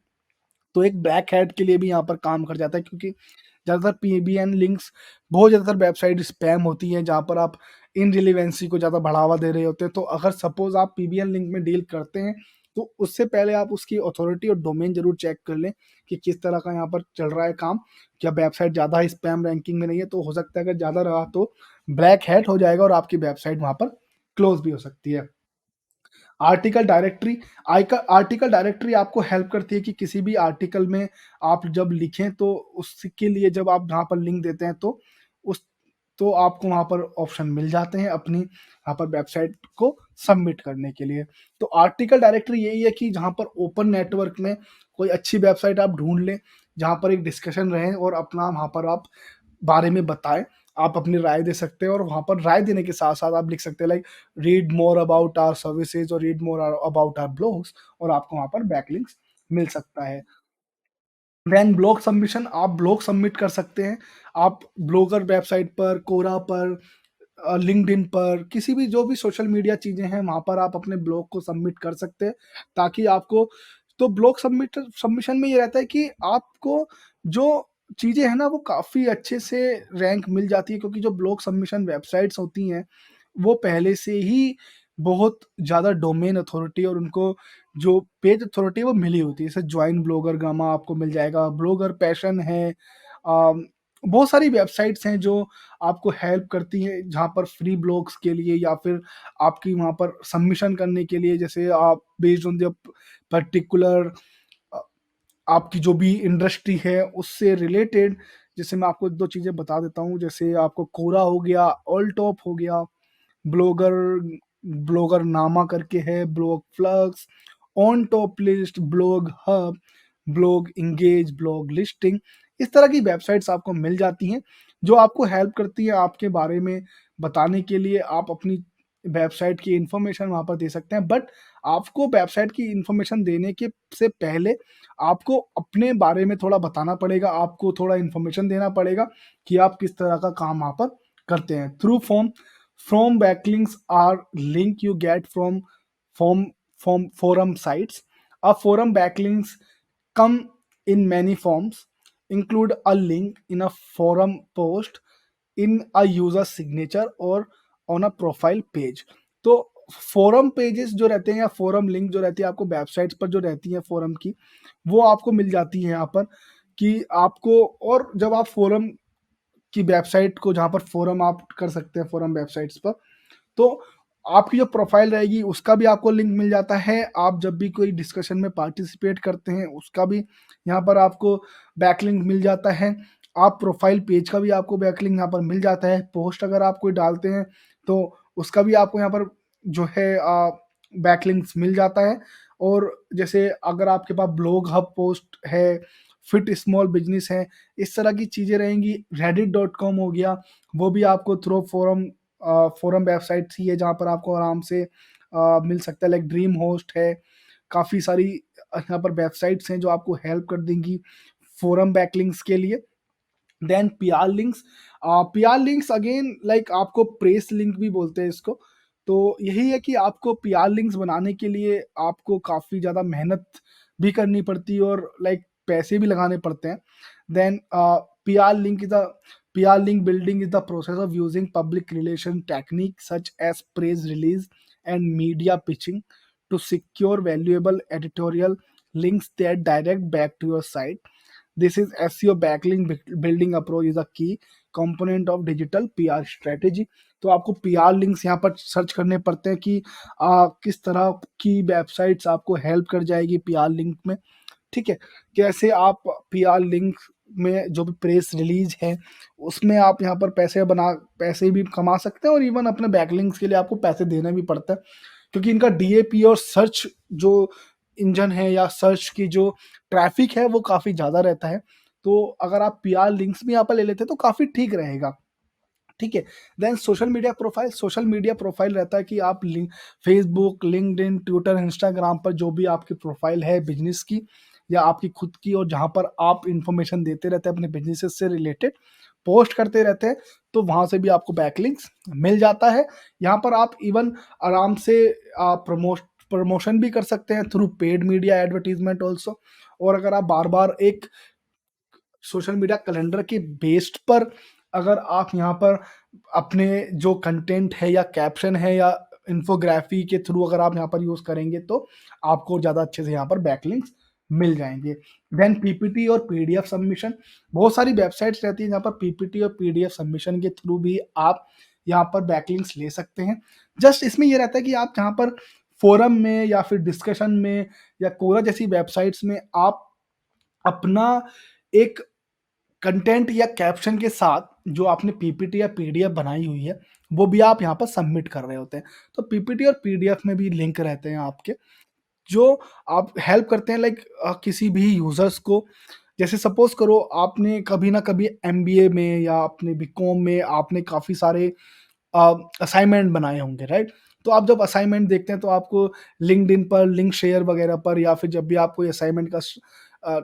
[SPEAKER 1] तो एक ब्लैक हैट के लिए भी यहाँ पर काम कर जाता है, क्योंकि ज़्यादातर पीबीएन लिंक्स, बहुत ज़्यादातर वेबसाइट स्पैम होती हैं जहाँ पर आप इनरिलीवेंसी को ज़्यादा बढ़ावा दे रहे होते हैं। तो अगर सपोज आप पीबीएन लिंक में डील करते हैं, तो उससे पहले आप उसकी अथॉरिटी और डोमेन जरूर चेक कर लें कि किस तरह का यहाँ पर चल रहा है काम। क्या वेबसाइट ज़्यादा स्पैम रैंकिंग में नहीं है, तो हो सकता है अगर ज़्यादा रहा तो ब्लैक हैट हो जाएगा और आपकी वेबसाइट वहाँ पर क्लोज भी हो सकती है। आर्टिकल डायरेक्टरी, आर्टिकल डायरेक्टरी आपको हेल्प करती है कि किसी भी आर्टिकल में आप जब लिखें, तो उसके लिए जब आप जहाँ पर लिंक देते हैं, तो उस तो आपको वहाँ पर ऑप्शन मिल जाते हैं अपनी वहाँ पर वेबसाइट को सबमिट करने के लिए। तो आर्टिकल डायरेक्टरी यही है कि जहाँ पर ओपन नेटवर्क में कोई अच्छी वेबसाइट आप ढूंढ लें, जहाँ पर एक डिस्कशन रहे और अपना वहाँ पर आप बारे में बताएं, आप अपनी राय दे सकते हैं, और वहाँ पर राय देने के साथ साथ आप लिख सकते हैं like read more about our services और read more about our blogs, और आपको वहाँ पर बैकलिंक्स मिल सकता है। देन ब्लॉग सबमिशन, आप ब्लॉग सबमिट कर सकते हैं। आप ब्लॉगर वेबसाइट पर, कोरा पर, लिंक्डइन पर, किसी भी जो भी सोशल मीडिया चीज़ें हैं वहाँ पर आप अपने ब्लॉग को सबमिट कर सकते हैं, ताकि आपको, तो ब्लॉग सबमिशन में ये रहता है कि आपको जो चीज़ें हैं ना वो काफ़ी अच्छे से रैंक मिल जाती है, क्योंकि जो ब्लॉग सबमिशन वेबसाइट्स होती हैं वो पहले से ही बहुत ज़्यादा डोमेन अथॉरिटी और उनको जो पेज अथॉरिटी है वो मिली होती है। जैसे जॉइन ब्लॉगर गामा आपको मिल जाएगा, ब्लॉगर पैशन है, बहुत सारी वेबसाइट्स हैं जो आपको हेल्प करती हैं, जहाँ पर फ्री ब्लॉग्स के लिए या फिर आपकी वहाँ पर सबमिशन करने के लिए, जैसे आप बेस्ड ऑन द पर्टिकुलर अ, आपकी जो भी इंडस्ट्री है उससे रिलेटेड। जैसे मैं आपको 2 चीज़ें बता देता हूँ, जैसे आपको कोरा हो गया, ऑल टॉप हो गया, ब्लॉगर ब्लॉगर नामा करके है, blog flux, on top list, blog hub, blog engage, blog listing, इस तरह की वेबसाइट्स आपको मिल जाती हैं जो आपको हेल्प करती है आपके बारे में बताने के लिए। आप अपनी वेबसाइट की इंफॉर्मेशन वहाँ पर दे सकते हैं, बट आपको वेबसाइट की इंफॉर्मेशन देने के से पहले आपको अपने बारे में थोड़ा बताना पड़ेगा, आपको थोड़ा इंफॉर्मेशन देना पड़ेगा कि आप किस तरह का काम वहाँ पर करते हैं। Through form from backlinks are link you get from forum sites. A forum backlinks come in many forms, include a link in a forum post, in a user signature or on a profile page. तो forum pages जो रहते हैं या forum link जो रहती है आपको websites पर जो रहती है फोरम की, वो आपको मिल जाती है यहाँ पर कि आपको। और जब आप फोरम की वेबसाइट को, जहाँ पर फोरम आप कर सकते हैं फोरम वेबसाइट्स पर, तो आपकी जो प्रोफाइल रहेगी उसका भी आपको लिंक मिल जाता है। आप जब भी कोई डिस्कशन में पार्टिसिपेट करते हैं उसका भी यहाँ पर आपको बैकलिंक मिल जाता है। आप प्रोफाइल पेज का भी आपको बैकलिंक यहाँ पर मिल जाता है। पोस्ट अगर आप कोई डालते हैं तो उसका भी आपको यहाँ पर जो है बैकलिंक्स मिल जाता है। और जैसे अगर आपके पास ब्लॉग हब पोस्ट है, फिट स्मॉल बिजनेस है, इस तरह की चीज़ें रहेंगी। reddit.com हो गया, वो भी आपको थ्रू फोरम फोरम वेबसाइट ही है जहाँ पर आपको आराम से मिल सकता है। लाइक ड्रीम होस्ट है, काफ़ी सारी यहाँ पर वेबसाइट्स हैं जो आपको हेल्प कर देंगी फोरम बैकलिंक्स के लिए। Then PR links, PR links again like आपको प्रेस लिंक भी बोलते हैं इसको। तो यही है कि आपको पीआर लिंक्स बनाने के लिए आपको काफ़ी ज़्यादा मेहनत भी करनी पड़ती है और लाइक पैसे भी लगाने पड़ते हैं। Then PR link is the PR link building is the process of using public relation technique such as press release and media pitching to secure valuable editorial links that direct back to your site. This is SEO backlink building approach is a key component of digital PR strategy. तो आपको PR links यहाँ पर search करने पड़ते हैं कि किस तरह की वेबसाइट्स आपको हेल्प कर जाएगी PR लिंक में। ठीक है, कैसे आप PR लिंक में जो भी प्रेस रिलीज है उसमें आप यहाँ पर पैसे भी कमा सकते हैं और इवन अपने बैकलिंक्स के लिए आपको पैसे देना भी पड़ता है, क्योंकि इनका डीएपी और सर्च जो इंजन है या सर्च की जो ट्रैफिक है वो काफ़ी ज़्यादा रहता है। तो अगर आप PR लिंक्स भी यहाँ पर ले लेते हैं तो काफ़ी ठीक रहेगा। ठीक है। देन सोशल मीडिया प्रोफाइल रहता है कि आप link Facebook, LinkedIn, Twitter, Instagram पर जो भी आपकी प्रोफाइल है बिजनेस की या आपकी खुद की, और जहाँ पर आप इंफॉर्मेशन देते रहते हैं अपने बिजनेस से रिलेटेड, पोस्ट करते रहते हैं, तो वहाँ से भी आपको बैकलिंक्स मिल जाता है। यहाँ पर आप इवन आराम से प्रमोशन भी कर सकते हैं through paid media advertisement also. और अगर आप बार बार एक सोशल मीडिया कैलेंडर के बेस्ड पर अगर आप यहाँ पर अपने जो कंटेंट है या कैप्शन है या इन्फोग्राफी के थ्रू अगर आप यहाँ पर यूज करेंगे तो आपको ज़्यादा अच्छे से यहाँ पर बैकलिंक्स मिल जाएंगे। देन पीपीटी और पीडीएफ सबमिशन, बहुत सारी वेबसाइट्स रहती है जहाँ पर पीपीटी और पीडीएफ सबमिशन के थ्रू भी आप यहाँ पर बैकलिंक्स ले सकते हैं। जस्ट इसमें ये रहता है कि आप जहाँ पर फोरम में या फिर डिस्कशन में या कोरा जैसी वेबसाइट्स में आप अपना एक कंटेंट या कैप्शन के साथ जो आपने पीपीटी या पीडीएफ बनाई हुई है वो भी आप यहाँ पर सबमिट कर रहे होते हैं। तो पीपीटी और पीडीएफ में भी लिंक रहते हैं आपके जो आप हेल्प करते हैं लाइक किसी भी यूजर्स को। जैसे सपोज करो आपने कभी ना कभी एमबीए में या अपने बीकॉम में आपने काफ़ी सारे असाइनमेंट बनाए होंगे, राइट? तो आप जब असाइनमेंट देखते हैं तो आपको लिंक्डइन पर लिंक शेयर वगैरह पर या फिर जब भी आप कोई असाइनमेंट का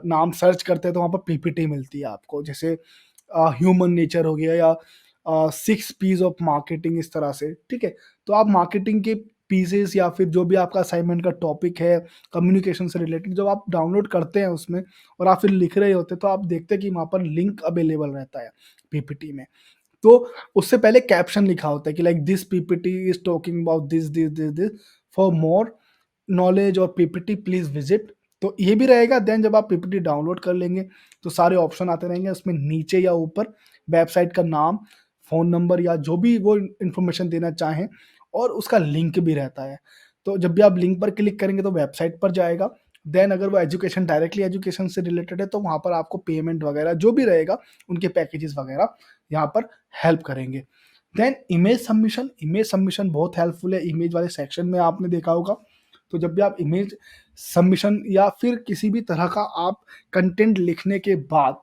[SPEAKER 1] नाम सर्च करते हैं तो वहाँ पर पीपीटी मिलती है आपको। जैसे ह्यूमन नेचर हो गया या 6 पीस ऑफ मार्केटिंग, इस तरह से, ठीक है? तो आप मार्केटिंग के पीसेस या फिर जो भी आपका असाइनमेंट का टॉपिक है कम्युनिकेशन से रिलेटेड, जब आप डाउनलोड करते हैं उसमें और आप फिर लिख रहे होते हैं तो आप देखते हैं कि वहाँ पर लिंक अवेलेबल रहता है पीपीटी में। तो उससे पहले कैप्शन लिखा होता है कि like this PPT is talking about this for more knowledge और पीपीटी प्लीज विजिट। तो ये भी रहेगा। देन जब आप पीपीटी डाउनलोड कर लेंगे तो सारे ऑप्शन आते रहेंगे, उसमें नीचे या ऊपर वेबसाइट का नाम, फ़ोन नंबर या जो भी वो इन्फॉर्मेशन देना चाहें, और उसका लिंक भी रहता है। तो जब भी आप लिंक पर क्लिक करेंगे तो वेबसाइट पर जाएगा। देन अगर वो एजुकेशन डायरेक्टली एजुकेशन से रिलेटेड है तो वहाँ पर आपको पेमेंट वगैरह जो भी रहेगा, उनके पैकेजेस वगैरह यहाँ पर हेल्प करेंगे। देन इमेज सबमिशन बहुत हेल्पफुल है। इमेज वाले सेक्शन में आपने देखा होगा, तो जब भी आप इमेज सबमिशन या फिर किसी भी तरह का आप कंटेंट लिखने के बाद,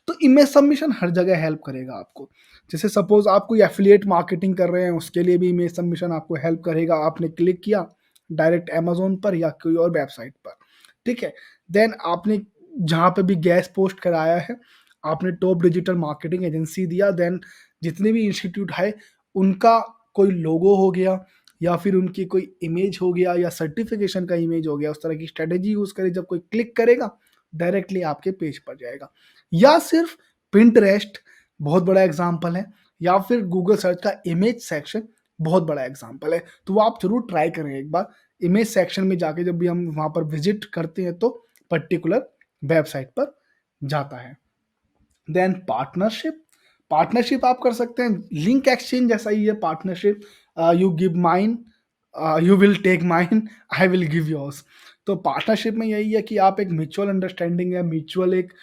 [SPEAKER 1] तो इमेज सबमिशन हर जगह हेल्प करेगा आपको। जैसे सपोज आप कोई एफिलिएट मार्केटिंग कर रहे हैं, उसके लिए भी इमेज सबमिशन आपको हेल्प करेगा। आपने क्लिक किया डायरेक्ट अमेज़न पर या कोई और वेबसाइट पर, ठीक है? देन आपने जहाँ पे भी गेस्ट पोस्ट कराया है, आपने टॉप डिजिटल मार्केटिंग एजेंसी दिया, देन जितने भी इंस्टीट्यूट है, उनका कोई लोगो हो गया या फिर उनकी कोई इमेज हो गया या सर्टिफिकेशन का इमेज हो गया, उस तरह की स्ट्रेटेजी यूज़ करें। जब कोई क्लिक करेगा, डायरेक्टली आपके पेज पर जाएगा। या सिर्फ पिंटरेस्ट बहुत बड़ा एग्जाम्पल है, या फिर गूगल सर्च का इमेज सेक्शन बहुत बड़ा एग्जाम्पल है। तो वो आप जरूर ट्राई करें एक बार। इमेज सेक्शन में जाके जब भी हम वहां पर विजिट करते हैं तो पर्टिकुलर वेबसाइट पर जाता है। देन पार्टनरशिप आप कर सकते हैं, लिंक एक्सचेंज जैसा ही है partnership. You give mine, you will take mine, I will give yours. तो पार्टनरशिप में यही है कि आप एक म्यूचुअल अंडरस्टैंडिंग है, म्यूचुअल एक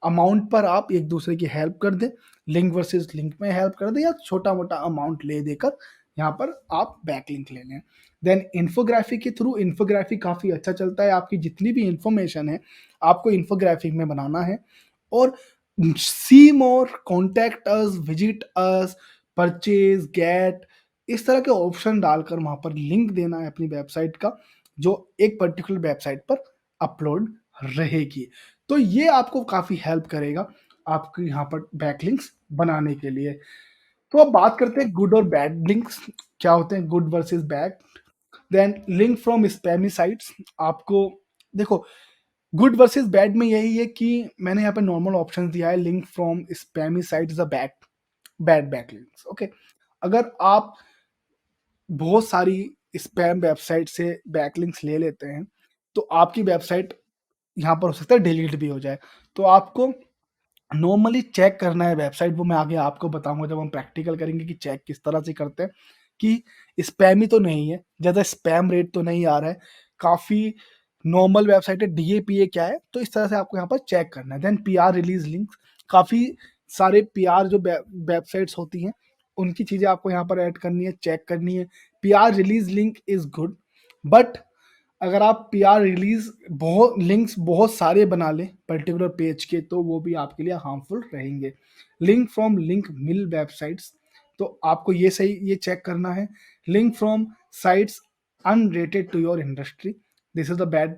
[SPEAKER 1] अमाउंट पर आप एक दूसरे की हेल्प कर दें, लिंक वर्सेस लिंक में हेल्प कर दें, या छोटा मोटा अमाउंट ले देकर यहाँ पर आप बैकलिंक ले लें। देन इन्फोग्राफी के थ्रू, इन्फोग्राफी काफ़ी अच्छा चलता है। आपकी जितनी भी इंफॉर्मेशन है आपको इन्फोग्राफिक में बनाना है, और see more, contact us, visit us, purchase, get, इस तरह के ऑप्शन डालकर वहां पर लिंक देना है अपनी वेबसाइट का, जो एक पर्टिकुलर वेबसाइट पर अपलोड रहेगी। तो ये आपको काफी हेल्प करेगा आपके यहाँ पर बैकलिंक्स बनाने के लिए। तो अब बात करते हैं गुड और बैड लिंक्स क्या होते हैं, good versus bad. Then link from spammy sites. आपको देखो, गुड वर्सेस बैड में यही है कि मैंने यहाँ पे नॉर्मल ऑप्शन दिया है, link from spammy site is a bad backlinks, okay. अगर आप बहुत सारी स्पैम वेबसाइट से बैकलिंक्स ले लेते हैं तो आपकी वेबसाइट यहाँ पर हो सकता है डिलीट भी हो जाए। तो आपको नॉर्मली चेक करना है वेबसाइट, वो मैं आगे आपको बताऊंगा जब हम प्रैक्टिकल करेंगे कि चेक किस तरह से करते हैं कि स्पैम ही तो नहीं है, ज़्यादा स्पैम रेट तो नहीं आ रहा है, काफ़ी नॉर्मल वेबसाइट है, डीएपीए क्या है। तो इस तरह से आपको यहाँ पर चेक करना है। देन पीआर रिलीज लिंक, काफ़ी सारे पीआर जो वेबसाइट्स होती हैं उनकी चीज़ें आपको यहाँ पर ऐड करनी है, चेक करनी है। PR release link is good, but अगर आप पीआर रिलीज बहुत लिंक्स बहुत सारे बना लें पर्टिकुलर पेज के तो वो भी आपके लिए हार्मफुल रहेंगे। Link from link mill websites, तो आपको ये सही ये चेक करना है। Link from sites unrelated to your industry, this is the bad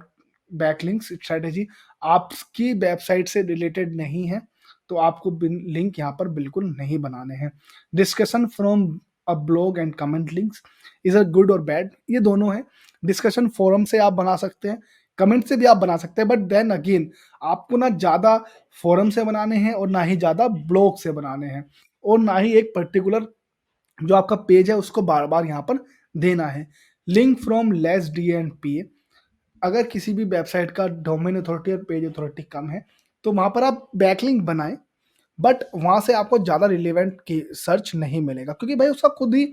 [SPEAKER 1] backlinks strategy. आपकी वेबसाइट से रिलेटेड नहीं है तो आपको लिंक यहाँ पर बिल्कुल नहीं बनाने हैं। Discussion from a blog and comment links is a good और बैड, ये दोनों है। डिस्कशन फोरम से आप बना सकते हैं, कमेंट से भी आप बना सकते हैं, बट देन अगेन आपको ना ज़्यादा फोरम से बनाने हैं और ना ही ज़्यादा ब्लॉग से बनाने हैं, और ना ही एक पर्टिकुलर जो आपका पेज है उसको बार बार यहाँ पर देना है। Link from less D and P, अगर किसी भी वेबसाइट का डोमेन अथॉरिटी और पेज अथॉरिटी कम है तो वहाँ पर आप बैकलिंक बनाएं, बट वहां से आपको ज्यादा रिलेवेंट की सर्च नहीं मिलेगा क्योंकि भाई उसका खुद ही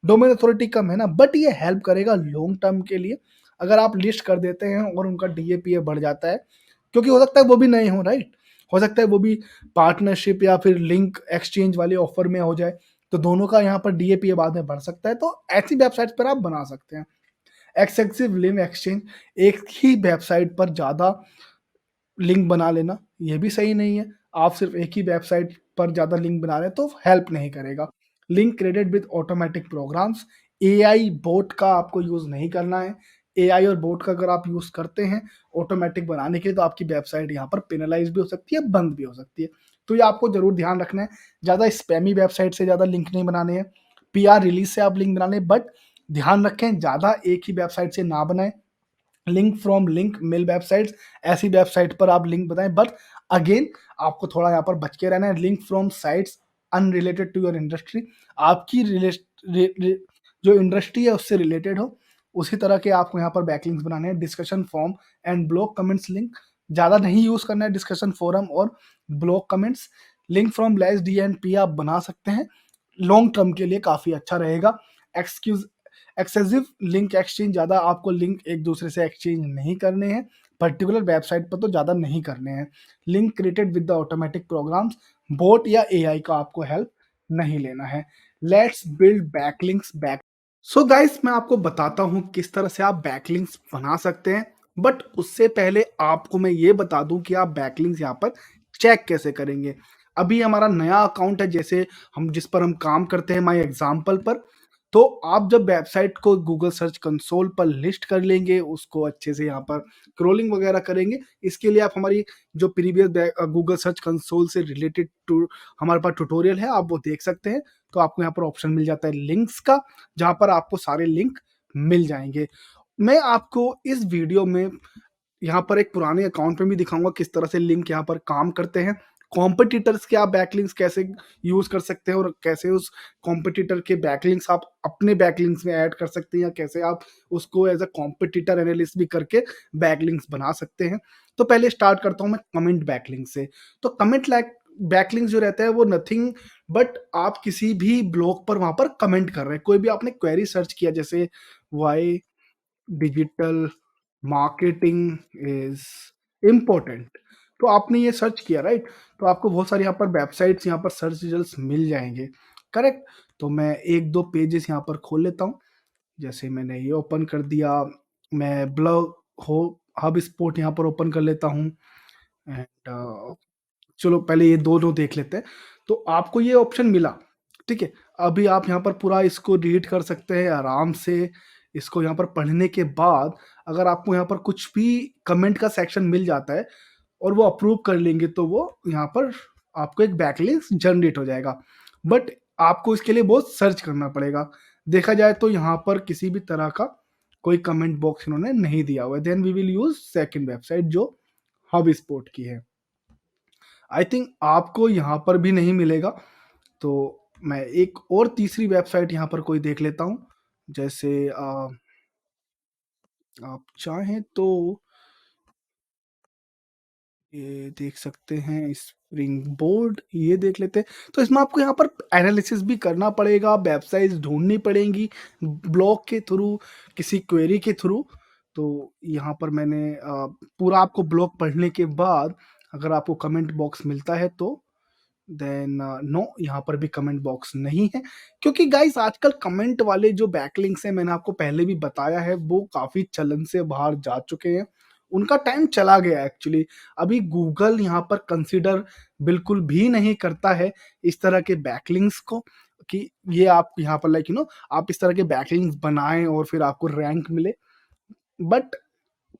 [SPEAKER 1] डोमेन अथॉरिटी कम है ना। बट ये हेल्प करेगा लॉन्ग टर्म के लिए, अगर आप लिस्ट कर देते हैं और उनका डीएपीए बढ़ जाता है, क्योंकि हो सकता है वो भी नए हो, राइट, हो सकता है वो भी पार्टनरशिप या फिर लिंक एक्सचेंज वाले ऑफर में हो जाए, तो दोनों का यहाँ पर डीएपीए बाद में बढ़ सकता है। तो ऐसी वेबसाइट पर आप बना सकते हैं। एक्सेसिव लिंक एक्सचेंज, एक ही वेबसाइट पर ज़्यादा लिंक बना लेना ये भी सही नहीं है। आप सिर्फ एक ही वेबसाइट पर ज़्यादा लिंक बना रहे हैं तो हेल्प नहीं करेगा। Link credit with automatic programs, AI bot का आपको यूज़ नहीं करना है। एआई और बोट का अगर आप यूज़ करते हैं ऑटोमेटिक बनाने के लिए तो आपकी वेबसाइट यहाँ पर पेनलाइज भी हो सकती है, बंद भी हो सकती है। तो ये आपको जरूर ध्यान रखना है, ज़्यादा स्पैमी वेबसाइट से ज़्यादा लिंक नहीं बनाने हैं। पीआर रिलीज से आप लिंक बना लें, बट ध्यान रखें ज़्यादा एक ही वेबसाइट से ना बनाएं। Link from link mail websites, ऐसी वेबसाइट पर आप लिंक बताएं, बट अगेन आपको थोड़ा यहाँ पर बच के रहना है। Link from sites unrelated to your industry, आपकी जो इंडस्ट्री है उससे रिलेटेड हो, उसी तरह के आपको यहाँ पर बैकलिंक्स बनाने हैं। Discussion form and blog comments link ज़्यादा नहीं यूज़ करना है। डिस्कशन फोरम और blog comments link from bless D and P आप बना सकते हैं, लॉन्ग टर्म के लिए काफ़ी अच्छा रहेगा। एक्सक्यूज एक्सेसिव लिंक एक्सचेंज, ज़्यादा आपको लिंक एक दूसरे से एक्सचेंज नहीं करने हैं, पर्टिकुलर वेबसाइट पर तो ज़्यादा नहीं करने हैं। Link created with the automatic programs, bot या एआई का आपको हेल्प नहीं लेना है। Let's build backlinks back. So guys, मैं आपको बताता हूँ किस तरह से आप बैकलिंक्स बना सकते हैं, बट उससे पहले आपको मैं ये बता दूं कि आप बैकलिंक्स यहाँ पर चेक कैसे करेंगे। अभी हमारा नया अकाउंट है, जैसे हम जिस पर हम काम करते हैं माई एग्जाम्पल पर, तो आप जब वेबसाइट को गूगल सर्च कंसोल पर लिस्ट कर लेंगे, उसको अच्छे से यहाँ पर क्रोलिंग वगैरह करेंगे, इसके लिए आप हमारी जो प्रीवियस गूगल सर्च कंसोल से रिलेटेड टू हमारे पास ट्यूटोरियल है, आप वो देख सकते हैं। तो आपको यहाँ पर ऑप्शन मिल जाता है लिंक्स का, जहाँ पर आपको सारे लिंक मिल जाएंगे। मैं आपको इस वीडियो में यहाँ पर एक पुराने अकाउंट में भी दिखाऊंगा किस तरह से लिंक यहाँ पर काम करते हैं, कॉम्पिटिटर्स के आप बैकलिंक्स कैसे यूज कर सकते हैं, और कैसे उस कॉम्पिटिटर के बैकलिंक्स आप अपने बैकलिंक्स में ऐड कर सकते हैं, या कैसे आप उसको एज अ कॉम्पिटिटर एनालिस्ट भी करके बैकलिंक्स बना सकते हैं। तो पहले स्टार्ट करता हूं मैं कमेंट बैकलिंक से। तो कमेंट बैकलिंक्स जो रहता है वो नथिंग बट आप किसी भी ब्लॉग पर वहां पर कमेंट कर रहे हैं, कोई भी आपने क्वेरी सर्च किया, जैसे why digital marketing is important, तो आपने ये सर्च किया राइट, तो आपको बहुत सारी यहाँ पर वेबसाइट्स यहाँ पर सर्च रिजल्ट्स मिल जाएंगे, करेक्ट। तो मैं एक दो पेजेस यहाँ पर खोल लेता हूँ, जैसे मैंने ये ओपन कर दिया। मैं ब्लॉग हो हब स्पॉट यहाँ पर ओपन कर लेता हूँ, एंड चलो पहले ये दोनों देख लेते हैं। तो आपको ये ऑप्शन मिला, ठीक है। अभी आप यहाँ पर पूरा इसको रीड कर सकते हैं आराम से। इसको यहाँ पर पढ़ने के बाद अगर आपको यहाँ पर कुछ भी कमेंट का सेक्शन मिल जाता है और वो अप्रूव कर लेंगे, तो वो यहाँ पर आपको एक बैकलिंक जनरेट हो जाएगा। बट आपको इसके लिए बहुत सर्च करना पड़ेगा। देखा जाए तो यहाँ पर किसी भी तरह का कोई कमेंट बॉक्स इन्होंने नहीं दिया हुआ है। Then we will use second website जो हब स्पॉट की है। आई थिंक आपको यहाँ पर भी नहीं मिलेगा, तो मैं एक और तीसरी वेबसाइट यहाँ पर कोई देख लेता हूँ। जैसे आप चाहें तो ये देख सकते हैं, स्प्रिंग बोर्ड ये देख लेते हैं। तो इसमें आपको यहाँ पर एनालिसिस भी करना पड़ेगा, वेबसाइट्स ढूंढनी पड़ेंगी ब्लॉग के थ्रू, किसी क्वेरी के थ्रू। तो यहाँ पर मैंने पूरा आपको ब्लॉग पढ़ने के बाद अगर आपको कमेंट बॉक्स मिलता है तो देन नो, यहाँ पर भी कमेंट बॉक्स नहीं है, क्योंकि गाइस आजकल कमेंट वाले जो बैकलिंक्स हैं, मैंने आपको पहले भी बताया है, वो काफी चलन से बाहर जा चुके हैं। उनका टाइम चला गया एक्चुअली। अभी गूगल यहाँ पर कंसीडर बिल्कुल भी नहीं करता है इस तरह के बैकलिंक्स को, कि ये आप यहाँ पर लाइक आप इस तरह के बैकलिंक्स बनाएं और फिर आपको रैंक मिले। बट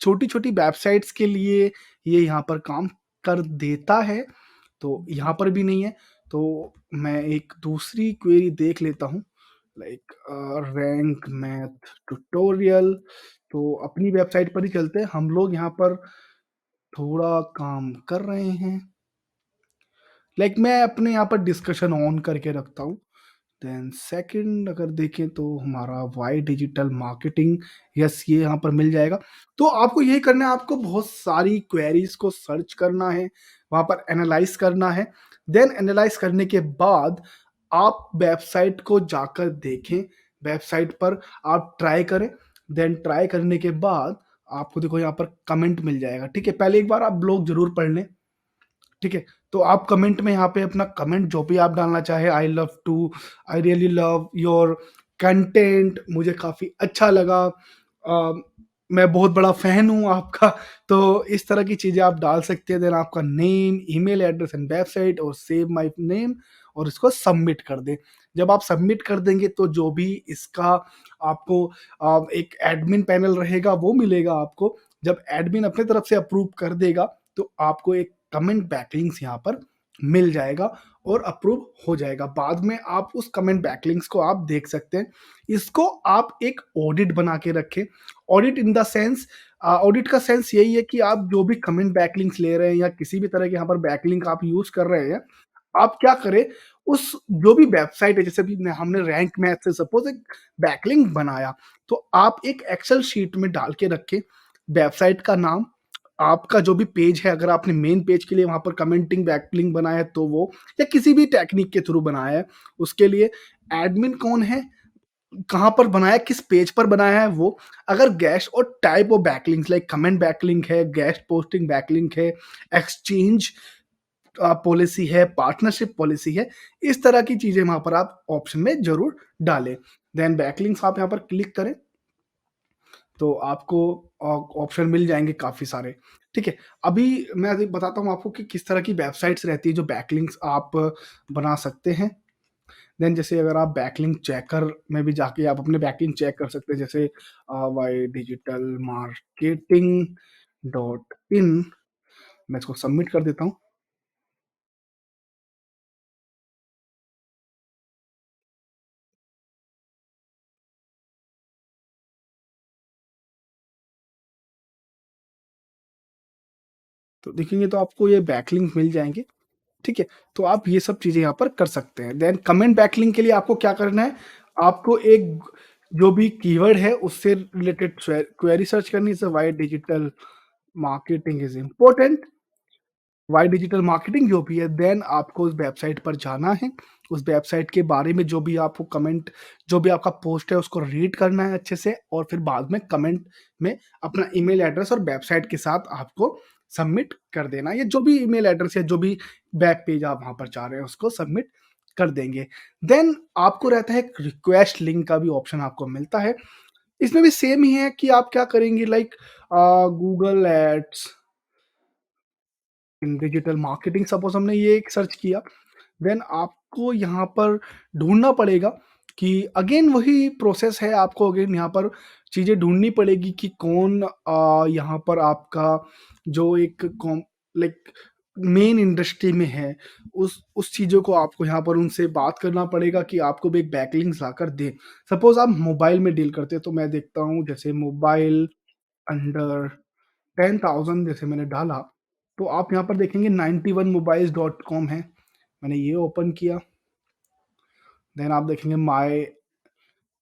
[SPEAKER 1] छोटी-छोटी वेबसाइट्स के लिए ये यहाँ पर काम कर देता है, तो यहाँ पर भी नहीं है। तो मैं एक दूसरी क्वेरी देख लेता हूँ, लाइक रैंक मैथ ट्यूटोरियल। तो अपनी वेबसाइट पर ही चलते हैं, हम लोग यहाँ पर थोड़ा काम कर रहे हैं। लाइक मैं अपने यहाँ पर डिस्कशन ऑन करके रखता हूँ। देन सेकंड अगर देखें तो हमारा वाई डिजिटल मार्केटिंग, यस ये यहाँ पर मिल जाएगा। तो आपको यही करना है, आपको बहुत सारी क्वेरीज को सर्च करना है, वहाँ पर एनालाइज करना है। देन एनालाइज करने के बाद आप वेबसाइट को जाकर देखें, वेबसाइट पर आप ट्राई करें। देन ट्राई करने के बाद आपको देखो यहाँ पर कमेंट मिल जाएगा, ठीक है। पहले एक बार आप ब्लॉग जरूर पढ़ लें, ठीक है। तो आप कमेंट में यहाँ पे अपना कमेंट जो भी आप डालना चाहे, I love to, I really love your content, मुझे काफ़ी अच्छा लगा, मैं बहुत बड़ा फ़ैन हूँ आपका। तो इस तरह की चीज़ें आप डाल सकते हैं। देन आपका name, email address and website, और सेव माय नेम, और इसको सबमिट कर दें। जब आप सबमिट कर देंगे तो जो भी इसका आपको एक एडमिन पैनल रहेगा वो मिलेगा आपको। जब एडमिन अपने तरफ से अप्रूव कर देगा तो आपको एक कमेंट बैकलिंक्स यहाँ पर मिल जाएगा और अप्रूव हो जाएगा। बाद में आप उस कमेंट बैकलिंक्स को आप देख सकते हैं। इसको आप एक ऑडिट बना के रखें। Audit in the sense, audit का सेंस यही है कि आप जो भी कमेंट बैकलिंक्स ले रहे हैं या किसी भी तरह के यहाँ पर बैकलिंक आप यूज कर रहे हैं, आप क्या करें, उस जो भी वेबसाइट है, जैसे अभी हमने रैंक मैथ से सपोज़ एक बैकलिंक बनाया, तो आप एक एक्सेल शीट में डाल के रखें, वेबसाइट का नाम, आपका जो भी पेज है, अगर आपने मेन पेज के लिए वहाँ पर कमेंटिंग बैकलिंक बनाया है तो वो, या किसी भी टेक्निक के थ्रू बनाया है, उसके लिए एडमिन कौन है, कहाँ पर बनाया है, किस पेज पर बनाया है वो, अगर गेस्ट और type of backlinks like comment backlink है, गेस्ट पोस्टिंग बैकलिंक है, एक्सचेंज पॉलिसी है, पार्टनरशिप पॉलिसी है, इस तरह की चीज़ें वहाँ पर आप ऑप्शन में ज़रूर डालें। देन बैकलिंक्स आप यहाँ पर क्लिक करें, तो आपको ऑप्शन मिल जाएँगे काफ़ी सारे, ठीक है? अभी मैं अभी बताता हूँ आपको कि किस तरह की वेबसाइट्स रहती है जो बैकलिंक्स आप बना सकते हैं। देन जैसे अगर आप बैकलिंक चेकर में भी जाके आप अपने बैकलिंक चेक कर सकते हैं, जैसे why digital marketing dot in, मैं इसको सबमिट कर देता हूँ। तो देखेंगे तो आपको ये बैकलिंक मिल जाएँगे, ठीक है? तो आप ये सब चीज़ें यहाँ पर कर सकते हैं। देन कमेंट बैकलिंक के लिए आपको क्या करना है, आपको एक जो भी कीवर्ड है उससे रिलेटेड क्वेरी सर्च करनी है, जैसे why digital marketing is important, why digital marketing जो भी है, देन आपको उस वेबसाइट पर जाना है। उस वेबसाइट के बारे में जो भी आपको कमेंट, जो भी आपका पोस्ट है उसको रीड करना है अच्छे से, और फिर बाद में कमेंट में अपना ईमेल एड्रेस और वेबसाइट के साथ आपको सबमिट कर देना है, या जो भी ईमेल एड्रेस या जो भी वेब पेज आप वहाँ पर चाह रहे हैं उसको सबमिट कर देंगे। देन आपको रहता है एक रिक्वेस्ट लिंक का भी ऑप्शन आपको मिलता है। इसमें भी सेम ही है कि आप क्या करेंगे, like Google ads in digital marketing suppose हमने ये एक सर्च किया, देन आपको यहाँ पर ढूँढना पड़ेगा कि अगेन वही प्रोसेस है, आपको अगेन यहाँ पर चीज़ें ढूँढनी पड़ेगी कि कौन यहाँ पर आपका जो एक कॉम लाइक मेन इंडस्ट्री में है, उस चीज़ों को आपको यहाँ पर उनसे बात करना पड़ेगा कि आपको भी एक बैकलिंक्स लाकर दें। सपोज़ आप मोबाइल में डील करते हैं, तो मैं देखता हूँ जैसे मोबाइल अंडर 10,000 जैसे मैंने डाला, तो आप यहाँ पर देखेंगे 91mobiles.com है। मैंने ये ओपन किया, देन आप देखेंगे माय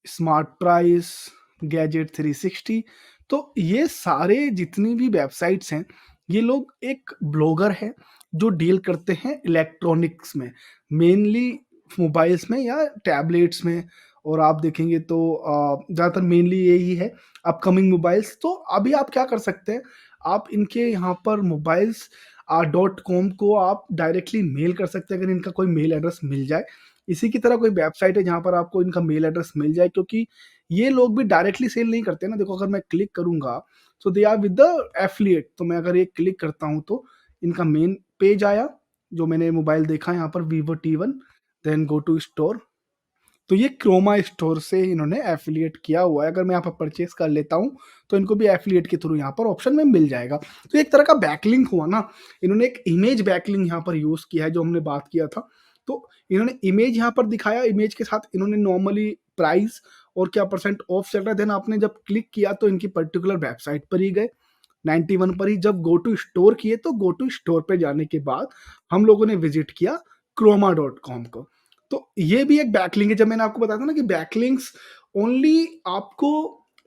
[SPEAKER 1] स्मार्ट प्राइस, गैजेट 360। तो ये सारे जितनी भी वेबसाइट्स हैं, ये लोग एक ब्लॉगर है जो डील करते हैं इलेक्ट्रॉनिक्स में, मेनली मोबाइल्स में या टैबलेट्स में। और आप देखेंगे तो ज़्यादातर मेनली यही है, अपकमिंग मोबाइल्स। तो अभी आप क्या कर सकते हैं, आप इनके यहाँ पर मोबाइल्स डॉट कॉम को आप डायरेक्टली मेल कर सकते हैं, अगर इनका कोई मेल एड्रेस मिल जाए। इसी की तरह कोई वेबसाइट है जहाँ पर आपको इनका मेल एड्रेस मिल जाए, क्योंकि ये लोग भी डायरेक्टली सेल नहीं करते ना। देखो, अगर मैं क्लिक करूँगा तो they are with the affiliate, तो मैं अगर ये क्लिक करता हूँ तो इनका मेन पेज आया, जो मैंने मोबाइल देखा यहाँ पर Vivo T1, then go to store. तो ये क्रोमा स्टोर से इन्होंने एफिलिएट किया हुआ है। अगर मैं यहाँ पर परचेज़ कर लेता हूँ, तो इनको भी एफिलिएट के थ्रू यहाँ पर ऑप्शन में मिल जाएगा। तो एक तरह का बैकलिंक हुआ ना, इन्होंने एक इमेज बैकलिंक यहाँ पर यूज़ किया है, जो हमने बात किया था। तो इन्होंने इमेज यहाँ पर दिखाया, इमेज के साथ इन्होंने नॉर्मली प्राइस और क्या परसेंट ऑफ चल रहा है, देन आपने जब क्लिक किया तो इनकी पर्टिकुलर वेबसाइट पर ही गए, 91 पर ही। जब गो टू स्टोर किए तो गो टू स्टोर पे जाने के बाद हम लोगों ने विजिट किया क्रोमा.com को। तो ये भी एक बैकलिंक है। जब मैंने आपको बताया था ना कि बैकलिंक्स ओनली आपको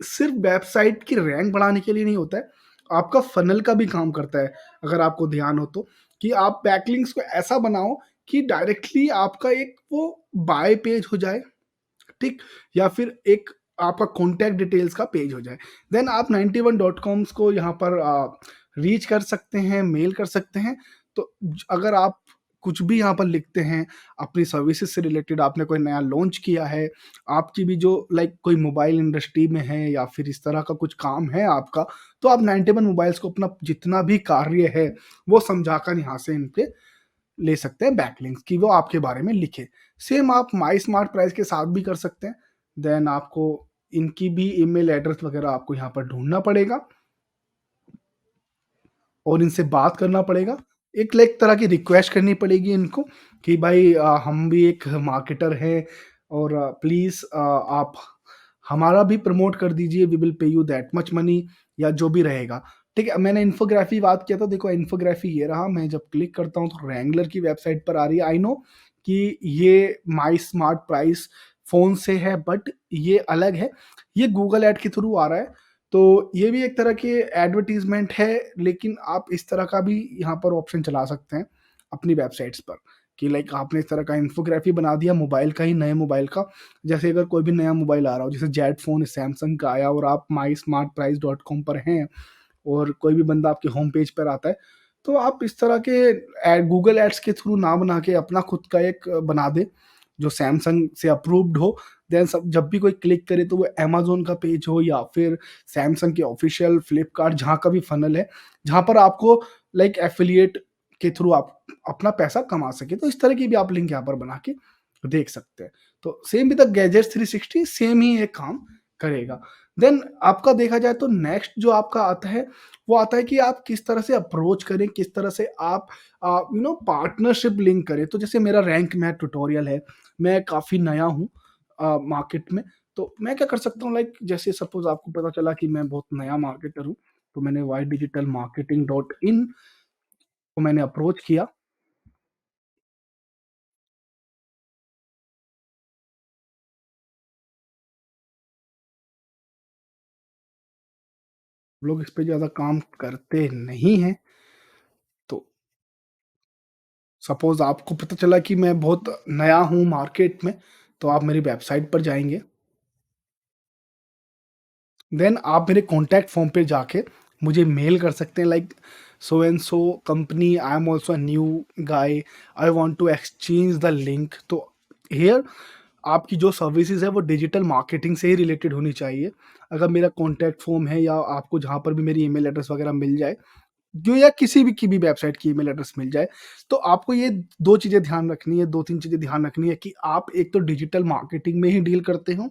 [SPEAKER 1] सिर्फ वेबसाइट की रैंक बढ़ाने के लिए नहीं होता है, आपका फनल का भी काम करता है। अगर आपको ध्यान हो तो, कि आप बैकलिंक्स को ऐसा बनाओ कि डायरेक्टली आपका एक वो बाय पेज हो जाए, ठीक? या फिर एक आपका कॉन्टैक्ट डिटेल्स का पेज हो जाए। देन आप 91 डॉट कॉम्स को यहाँ पर रीच कर सकते हैं, मेल कर सकते हैं। तो अगर आप कुछ भी यहाँ पर लिखते हैं, अपनी सर्विसेज से रिलेटेड, आपने कोई नया लॉन्च किया है, आपकी भी जो लाइक कोई मोबाइल इंडस्ट्री में है या फिर इस तरह का कुछ काम है आपका, तो आप 91 मोबाइल्स को अपना जितना भी कार्य है वो समझाकर यहाँ से इनके ले सकते हैं बैकलिंक्स, कि वो आपके बारे में लिखे। सेम आप माई स्मार्ट प्राइस के साथ भी कर सकते हैं। देन आपको इनकी भी ईमेल एड्रेस वगैरह आपको यहाँ पर ढूँढना पड़ेगा और इनसे बात करना पड़ेगा। एक लाइक तरह की रिक्वेस्ट करनी पड़ेगी इनको कि भाई हम भी एक मार्केटर हैं, और प्लीज़ आप हमारा भी प्रमोट कर दीजिए, we will pay you that much money, या जो भी रहेगा। ठीक है, मैंने इन्फोग्राफी बात किया था, देखो इन्फोग्राफी ये रहा। मैं जब क्लिक करता हूँ तो रैंगलर की वेबसाइट पर आ रही है। आई नो कि ये माई स्मार्ट प्राइस फ़ोन से है बट ये अलग है, ये गूगल ऐड के थ्रू आ रहा है। तो ये भी एक तरह की एडवर्टाइज़मेंट है, लेकिन आप इस तरह का भी यहाँ पर ऑप्शन चला सकते हैं अपनी वेबसाइट्स पर कि लाइक आपने इस तरह का इन्फोग्राफी बना दिया मोबाइल का ही, नए मोबाइल का। जैसे अगर कोई भी नया मोबाइल आ रहा हो, जैसे जेड फ़ोन सैमसंग का आया और आप mysmartprice.com पर हैं और कोई भी बंदा आपके होम पेज पर आता है, तो आप इस तरह के एड गूगल एड्स के थ्रू ना बना के अपना खुद का एक बना दें, जो सैमसंग से अप्रूव्ड हो। देन सब जब भी कोई क्लिक करे तो वो अमेज़न का पेज हो या फिर सैमसंग के ऑफ़िशियल, फ्लिपकार्ट जहाँ का भी फ़नल है, जहाँ पर आपको लाइक एफ़िलिएट के थ्रू आप अपना पैसा कमा सकें। तो इस तरह की भी आप लिंक यहाँ पर बना के देख सकते हैं। तो same with the gadgets 360 same ही ये काम करेगा। देन आपका देखा जाए तो नेक्स्ट जो आपका आता है, वो आता है कि आप किस तरह से अप्रोच करें, किस तरह से आप पार्टनरशिप लिंक करें। तो जैसे मेरा रैंक मैथ ट्यूटोरियल है, मैं काफ़ी नया हूँ मार्केट में, तो मैं क्या कर सकता हूँ लाइक जैसे सपोज़ आपको पता चला कि मैं बहुत नया मार्केटर हूँ, तो मैंने why digital marketing dot in को मैंने अप्रोच किया। लोग इस पे ज़्यादा काम करते नहीं हैं, तो सपोज़ आपको पता चला कि मैं बहुत नया हूँ मार्केट में, तो आप मेरी वेबसाइट पर जाएँगे। देन आप मेरे कॉन्टैक्ट फ़ॉर्म पे जाके मुझे मेल कर सकते हैं like so and so company, I am also a new guy, I want to exchange the link. तो हियर आपकी जो सर्विसेज़ है वो डिजिटल मार्केटिंग से ही रिलेटेड होनी चाहिए। अगर मेरा कॉन्टैक्ट फ़ॉर्म है या आपको जहाँ पर भी मेरी ईमेल एड्रेस वगैरह मिल जाए, जो या किसी भी की भी वेबसाइट की ईमेल एड्रेस मिल जाए, तो आपको ये 2 चीज़ें ध्यान रखनी है, 2-3 चीज़ें ध्यान रखनी है कि आप एक तो डिजिटल मार्केटिंग में ही डील करते हो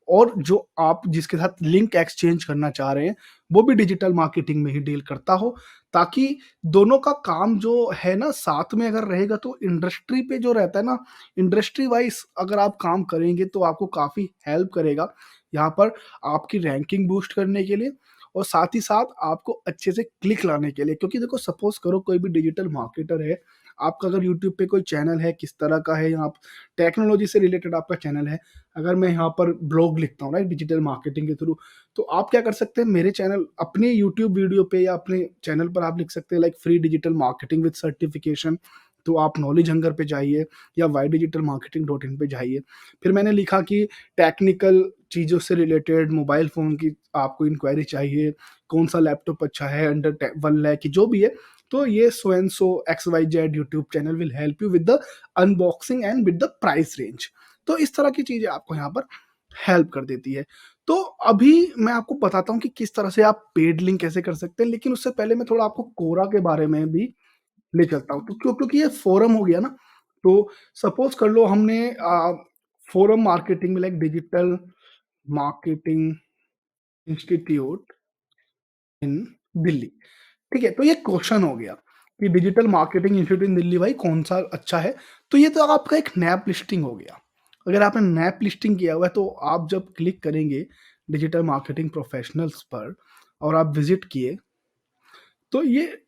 [SPEAKER 1] और जो आप जिसके साथ लिंक एक्सचेंज करना चाह रहे हैं, वो भी डिजिटल मार्केटिंग में ही डील करता हो, ताकि दोनों का काम जो है ना साथ में अगर रहेगा तो इंडस्ट्री पे जो रहता है ना, इंडस्ट्री वाइज़ अगर आप काम करेंगे तो आपको काफ़ी हेल्प करेगा, यहाँ पर आपकी रैंकिंग बूस्ट करने के लिए और साथ ही साथ आपको अच्छे से क्लिक लाने के लिए। क्योंकि देखो सपोज़ करो कोई भी डिजिटल मार्केटर है, आपका अगर यूट्यूब पे कोई चैनल है, किस तरह का है या आप टेक्नोलॉजी से रिलेटेड आपका चैनल है, अगर मैं यहाँ पर ब्लॉग लिखता हूँ राइट डिजिटल मार्केटिंग के थ्रू, तो आप क्या कर सकते हैं मेरे चैनल अपने यूट्यूब वीडियो पे या अपने चैनल पर आप लिख सकते हैं like free digital marketing with certification. तो आप नॉलेज हंगर पे जाइए या why digital marketing dot in पे जाइए। फिर मैंने लिखा कि टेक्निकल चीज़ों से रिलेटेड मोबाइल फ़ोन की आपको इंक्वायरी चाहिए, कौन सा लैपटॉप अच्छा है अंडर 1 लाख की जो भी है, तो ये so and so X Y Z YouTube channel will help you with the unboxing and with the price range. तो इस तरह की चीज़ें आपको यहाँ पर हेल्प कर देती है। तो अभी मैं आपको बताता हूँ कि किस तरह से आप पेड लिंक कैसे कर सकते हैं, लेकिन उससे पहले मैं थोड़ा आपको कोरा के बारे में भी ले चलता हूँ। तो क्योंकि ये फोरम हो गया ना, तो सपोज़ कर लो हमने फोरम मार्केटिंग में लाइक डिजिटल मार्केटिंग इंस्टीट्यूट इन दिल्ली, ठीक है? तो ये क्वेश्चन हो गया कि डिजिटल मार्केटिंग इंस्टीट्यूट इन दिल्ली भाई कौन-सा अच्छा है? तो ये तो आपका एक नैप लिस्टिंग हो गया। अगर आपने नैप लिस्टिंग किया हुआ है तो आप जब क्लिक करेंगे डिजिटल मार्केटिंग प्रोफेशनल्स पर और आप विज़िट किए, तो ये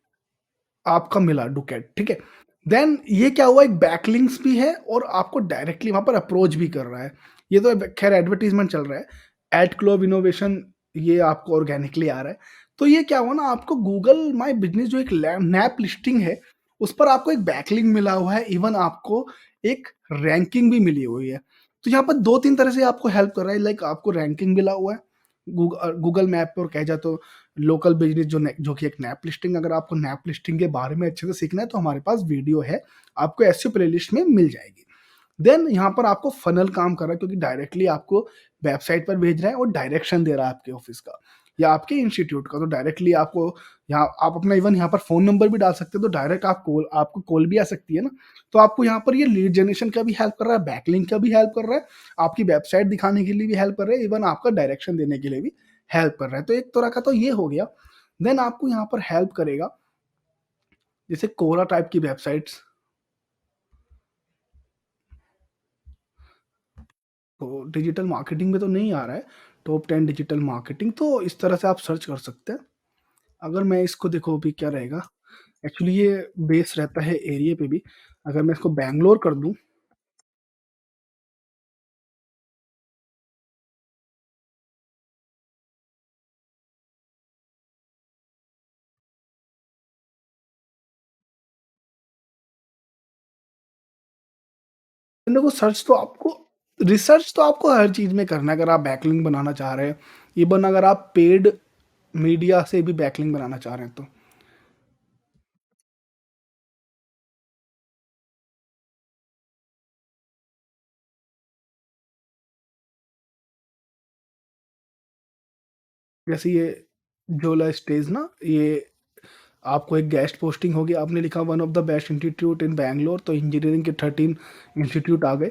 [SPEAKER 1] आपका मिला डुकेट, ठीक है? देन ये क्या हुआ एक बैकलिंक्स भी है और आपको डायरेक्टली वहाँ पर अप्रोच भी कर रहा है। ये तो खैर एडवर्टाइज़मेंट चल रहा है। एड क्लोव इनोवेशन ये आपको ऑर्गेनिकली आ रहा है। तो ये क्या हुआ ना आपको गूगल माय बिज़नेस जो एक नैप लिस्टिंग है, उस पर आपको एक बैकलिंक मिला हुआ है, इवन आपको एक रैंकिंग भी मिली हुई है। तो यहाँ पर 2-3 तरह से आपको हेल्प कर रहा है लाइक आपको रैंकिंग मिला हुआ है, गूगल मैप पे और कहा जाए तो लोकल बिज़नेस जो कि एक नैप लिस्टिंग। अगर आपको नैप लिस्टिंग के बारे में अच्छे से सीखना है तो हमारे पास वीडियो है, आपको एसईओ प्लेलिस्ट में मिल जाएगी। देन यहाँ पर आपको फ़नल काम कर रहा है क्योंकि डायरेक्टली आपको वेबसाइट पर भेज रहा है और डायरेक्शन दे रहा है आपके ऑफ़िस का या आपके इंस्टीट्यूट का। तो डायरेक्टली आपको यहाँ आप अपना इवन यहाँ पर फ़ोन नंबर भी डाल सकते हो, तो डायरेक्ट आपको कॉल भी आ सकती है ना। तो आपको यहाँ पर ये लीड जनरेशन का भी हेल्प कर रहा है, बैकलिंक का भी हेल्प कर रहा है, आपकी वेबसाइट दिखाने के लिए भी हेल्प कर रहा है, इवन आपका डायरेक्शन देने के लिए भी हेल्प कर रहा है। तो एक तरह का तो ये हो गया। देन आपको यहाँ पर हेल्प करेगा जैसे कोरा टाइप की वेबसाइट्स, तो डिजिटल मार्केटिंग में तो नहीं आ रहा है, टॉप 10 डिजिटल मार्केटिंग, तो इस तरह से आप सर्च कर सकते हैं। अगर मैं इसको देखो अभी क्या रहेगा, एक्चुअली ये बेस रहता है एरिया पे भी। अगर मैं इसको बैंगलोर कर दूँ, देखो रिसर्च तो आपको हर चीज़ में करना है अगर आप बैकलिंक बनाना चाह रहे हैं। इवन अगर आप पेड मीडिया से भी बैकलिंक बनाना चाह रहे हैं तो। जैसे ये जोला स्टेज ना, ये आपको एक गेस्ट पोस्टिंग होगी, आपने लिखा one of the best institute इन बैंगलोर, तो इंजीनियरिंग के 13 इंस्टीट्यूट आ गए।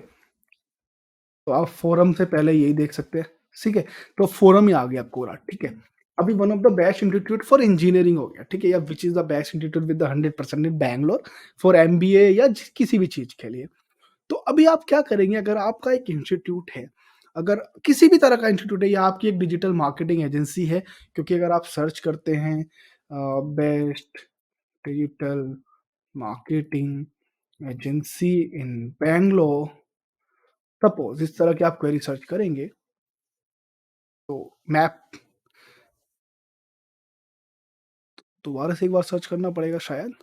[SPEAKER 1] तो आप फोरम से पहले यही देख सकते हैं, ठीक है? तो फोरम ही आ गया कोरा, ठीक है? अभी one of the best institute for engineering हो गया, ठीक है? या which is the best institute with the 100% in Bangalore for MBA या किसी भी चीज़ के लिए। तो अभी आप क्या करेंगे अगर आपका एक इंस्टीट्यूट है, अगर किसी भी तरह का इंस्टीट्यूट है या आपकी एक डिजिटल मार्केटिंग एजेंसी है, क्योंकि अगर आप सर्च करते हैं best digital marketing agency in Bangalore, suppose इस तरह की आप क्वेरी सर्च करेंगे, तो मैप दोबारा से एक बार सर्च करना पड़ेगा शायद।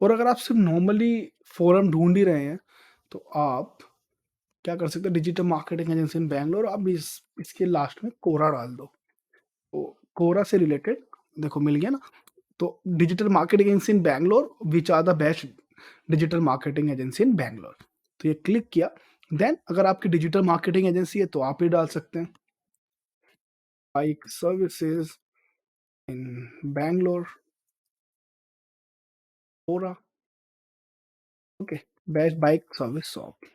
[SPEAKER 1] और अगर आप सिर्फ नॉर्मली फोरम ढूंढ ही रहे हैं, तो आप क्या कर सकते हैं, digital marketing agency in Bangalore, आप इसके लास्ट में कोरा डाल दो। तो कोरा से रिलेटेड देखो मिल गया ना। तो digital marketing agency in Bangalore, which are the best digital marketing agency in Bangalore. तो ये क्लिक किया, देन अगर आपकी डिजिटल मार्केटिंग एजेंसी है तो आप ये डाल सकते हैं, bike services in Bangalore, Quora, okay, best bike service shop,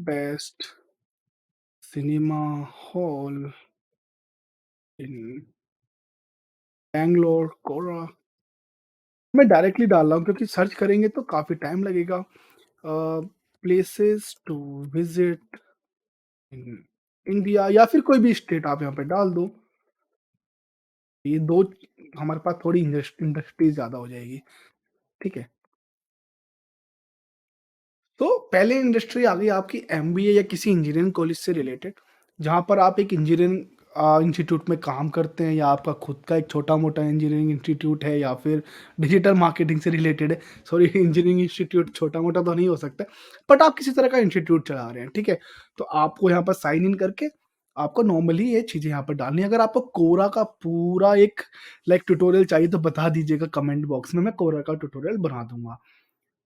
[SPEAKER 1] best cinema hall in Bangalore, Quora. मैं डायरेक्टली डाल रहा हूँ क्योंकि सर्च करेंगे तो काफ़ी टाइम लगेगा। Places to visit in India, या फिर कोई भी स्टेट आप यहाँ पे डाल दो। ये 2 हमारे पास थोड़ी इंडस्ट्री ज़्यादा हो जाएगी, ठीक है? तो पहले इंडस्ट्री आ गई आपकी एमबीए या किसी इंजीनियरिंग कॉलेज से रिलेटेड, जहाँ पर आप एक इंजीनियरिंग इंस्टीट्यूट में काम करते हैं, या आपका खुद का एक छोटा-मोटा इंजीनियरिंग इंस्टीट्यूट है, या फिर डिजिटल मार्केटिंग से रिलेटेड है। सॉरी, इंजीनियरिंग इंस्टीट्यूट छोटा-मोटा तो नहीं हो सकता, बट आप किसी तरह का इंस्टीट्यूट चला रहे हैं, ठीक है? तो आपको यहाँ पर साइन इन करके आपको नॉर्मली ये चीज़ें यहाँ पर डालनी है। अगर आपको कोरा का पूरा एक लाइक ट्यूटोरियल चाहिए तो बता दीजिएगा कमेंट बॉक्स में, मैं कोरा का ट्यूटोरियल बना दूँगा।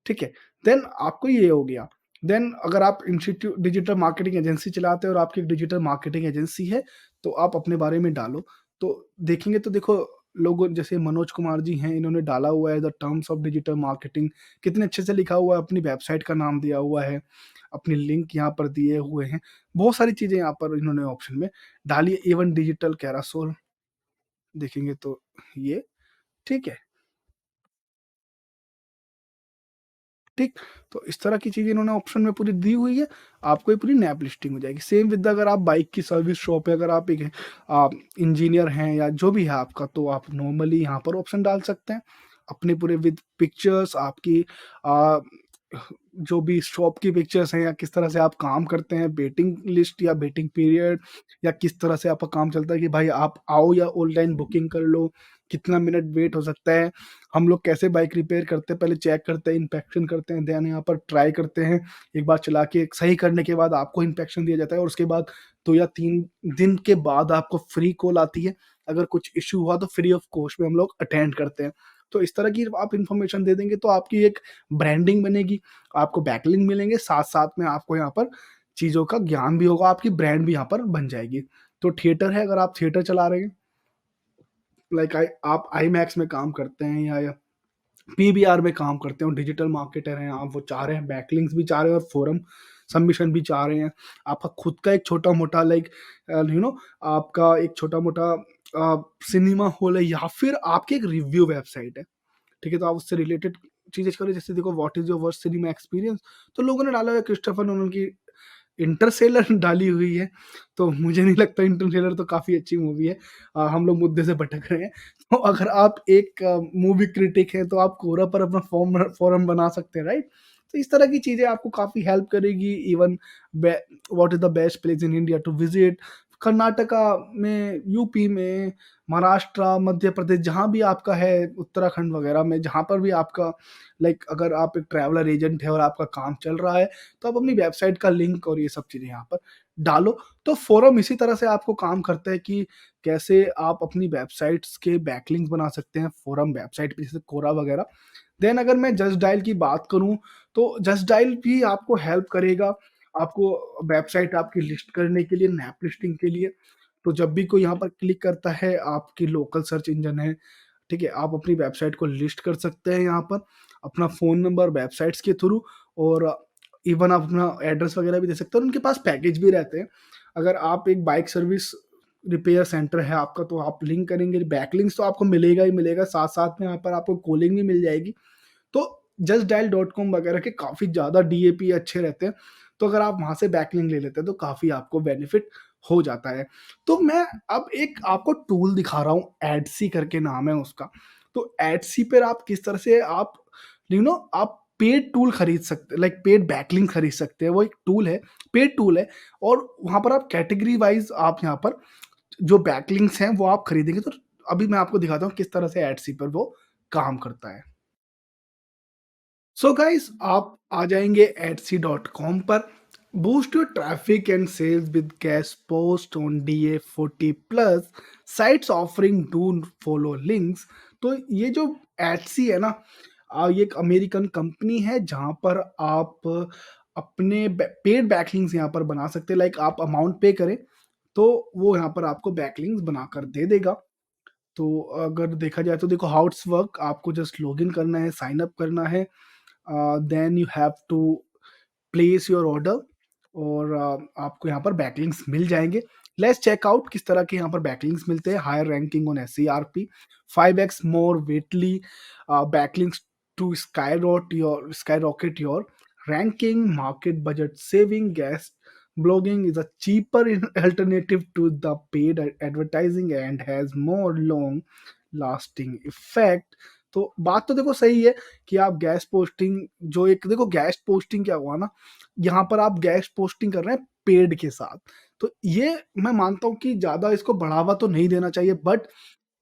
[SPEAKER 1] ठीक है? देन आपको ये हो गया। देन अगर आप इंस्टीट्यूट डिजिटल मार्केटिंग एजेंसी चलाते हैं और आपकी एक डिजिटल मार्केटिंग एजेंसी है, तो आप अपने बारे में डालो। तो देखेंगे तो देखो, लोगों जैसे मनोज कुमार जी हैं, इन्होंने डाला हुआ है the terms of digital marketing, कितने अच्छे से लिखा हुआ है, अपनी वेबसाइट का नाम दिया हुआ है, अपनी लिंक यहाँ पर दिए हुए हैं। बहुत सारी चीज़ें यहाँ पर इन्होंने ऑप्शन में डाली है, इवन डिजिटल कैरासोल देखेंगे तो ये, ठीक है? ठीक? तो इस तरह की चीज़ें इन्होंने ऑप्शन में पूरी दी हुई है, आपको ये पूरी नैप लिस्टिंग हो जाएगी। सेम विद अगर आप बाइक की सर्विस शॉप है, अगर आप एक इंजीनियर हैं या जो भी है आपका, तो आप नॉर्मली यहाँ पर ऑप्शन डाल सकते हैं। अपने पूरे विद पिक्चर्स आपकी अ, जो भी शॉप की पिक्चर्स हैं, या किस तरह से आप काम करते हैं, वेटिंग लिस्ट या वेटिंग पीरियड, या किस तरह से आपका काम चलता है कि भाई आप आओ या ऑनलाइन बुकिंग कर लो, कितना मिनट वेट हो सकता है। हम लोग कैसे बाइक रिपेयर करते हैं, पहले चेक करते हैं, इंस्पेक्शन करते हैं, देन यहाँ पर ट्राई करते हैं। एक बार चला के सही करने के बाद आपको इंस्पेक्शन दिया जाता है, और उसके बाद 2 या 3 दिन के बाद आपको फ्री कॉल आती है। अगर कुछ इश्यू हुआ तो फ्री ऑफ कॉस्ट में हम लोग अटेंड करते हैं। तो इस तरह की आप इन्फॉर्मेशन दे देंगे तो आपकी एक ब्रांडिंग बनेगी, आपको बैकलिंक मिलेंगे, साथ-साथ में आपको यहाँ पर चीज़ों का ज्ञान भी होगा, आपकी ब्रांड भी यहाँ पर बन जाएगी। तो थिएटर है, अगर आप थिएटर चला रहे हैं, लाइक आप आईमैक्स में काम करते हैं, या पीवीआर में काम करते हो, डिजिटल मार्केटर हैं आप, वो चाह रहे हैं बैकलिंक्स भी चाह रहे हैं और फोरम सबमिशन भी चाह रहे हैं। आपका खुद का एक छोटा-मोटा लाइक आपका एक छोटा-मोटा सिनेमा हॉल है, या फिर आपकी एक रिव्यू वेबसाइट है, ठीक है? तो आप उससे रिलेटेड चीज़ें करें, जैसे देखो what is your worst cinema experience? तो लोगों ने डाला हुआ है क्रिस्टोफर नोलन की इंटरस्टेलर डाली हुई है, तो मुझे नहीं लगता, इंटरस्टेलर तो काफ़ी अच्छी मूवी है। हम लोग मुद्दे से भटक रहे हैं। तो अगर आप एक मूवी क्रिटिक हैं, तो आप कोरा पर अपना फ़ोरम बना सकते हैं, राइट? तो इस तरह की चीज़ें आपको काफ़ी हेल्प करेगी। Even be what is the best place in India to visit? Karnataka में, यूपी में, महाराष्ट्र, मध्य प्रदेश, जहाँ भी आपका है, उत्तराखंड वगैरह में, जहाँ पर भी आपका लाइक अगर आप एक ट्रैवलर एजेंट है और आपका काम चल रहा है, तो आप अपनी वेबसाइट का लिंक और ये सब चीज़ें यहाँ पर डालो। तो फोरम इसी तरह से आपको काम करता है कि कैसे आप अपनी वेबसाइट्स के बैकलिंक्स बना सकते हैं फोरम वेबसाइट पे, जैसे कोरा वगैरह। देन अगर मैं जस्ट डायल की बात करूँ, तो जस्ट डायल भी आपको हेल्प करेगा, आपको वेबसाइट आपकी लिस्ट करने के लिए, नैप लिस्टिंग के लिए। तो जब भी कोई यहाँ पर क्लिक करता है, आपकी लोकल सर्च इंजन है, ठीक है? आप अपनी वेबसाइट को लिस्ट कर सकते हैं यहाँ पर, अपना फ़ोन नंबर वेबसाइट्स के थ्रू, और इवन आप अपना एड्रेस वगैरह भी दे सकते हैं, और उनके पास पैकेज भी रहते हैं। अगर आप एक बाइक सर्विस रिपेयर सेंटर है आपका, तो आप लिंक करेंगे, बैकलिंक्स तो आपको मिलेगा ही मिलेगा, साथ-साथ में यहाँ पर आपको कॉलिंग भी मिल जाएगी। तो जस्ट डायल डॉट कॉम वगैरह के काफ़ी ज़्यादा डीएपी अच्छे रहते हैं। तो अगर आप वहाँ से बैकलिंक ले लेते हैं, तो काफ़ी आपको बेनिफिट हो जाता है। तो मैं अब एक आपको टूल दिखा रहा हूँ, एडसी करके नाम है उसका। तो एडसी पर आप किस तरह से आप आप पेड टूल खरीद सकते हैं, लाइक पेड बैकलिंक खरीद सकते हैं। वो एक टूल है, पेड टूल है, और वहाँ पर आप कैटेगरी वाइज़ आप यहाँ पर जो बैकलिंक्स हैं वो आप खरीदेंगे। तो अभी मैं आपको दिखाता हूँ किस तरह से एडसी पर वो काम करता है। सो गाइस, आप आ जाएंगे etsy.com पर। Boost your traffic and sales with guest post on DA40 plus sites offering do follow links. तो ये जो एटसी है ना, ये एक अमेरिकन कंपनी है जहां पर आप अपने पेड बैकलिंक्स यहाँ पर बना सकते हैं। लाइक आप अमाउंट पे करें, तो वो यहाँ पर आपको बैकलिंक्स बनाकर दे देगा। तो अगर देखा जाए तो देखो हाउ इट्स वर्क, आपको जस्ट लॉगिन करना है, साइन अप करना है, then you have to place your order, और आपको यहाँ पर बैकलिंक्स मिल जाएंगे। लेट्स चेक आउट किस तरह के यहाँ पर बैकलिंक्स मिलते हैं। Higher ranking on SERP, 5x more weighty backlinks to skyrocket your ranking, market budget saving, guest blogging is a cheaper alternative to the paid advertising and has more long lasting effect। तो बात तो देखो सही है कि आप gas posting, जो एक देखो गैस पोस्टिंग क्या हुआ ना, यहाँ पर आप गैस पोस्टिंग कर रहे हैं पेड के साथ। तो ये मैं मानता हूँ कि ज़्यादा इसको बढ़ावा तो नहीं देना चाहिए, बट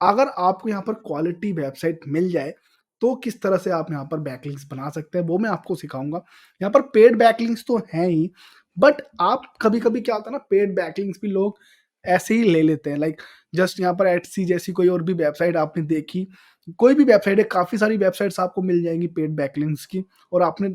[SPEAKER 1] अगर आपको यहाँ पर क्वालिटी वेबसाइट मिल जाए, तो किस तरह से आप यहाँ पर बैकलिंक्स बना सकते हैं, वो मैं आपको सिखाऊँगा। यहाँ पर पेड बैकलिंक्स तो हैं ही, बट आप कभी-कभी क्या होता है ना, पेड बैकलिंक्स भी लोग ऐसे ही ले लेते हैं। लाइक जस्ट यहाँ पर एटसी जैसी कोई और भी वेबसाइट आपने देखी, कोई भी वेबसाइट है, काफ़ी सारी वेबसाइट्स आपको मिल जाएँगी पेड बैकलिंक्स की, और आपने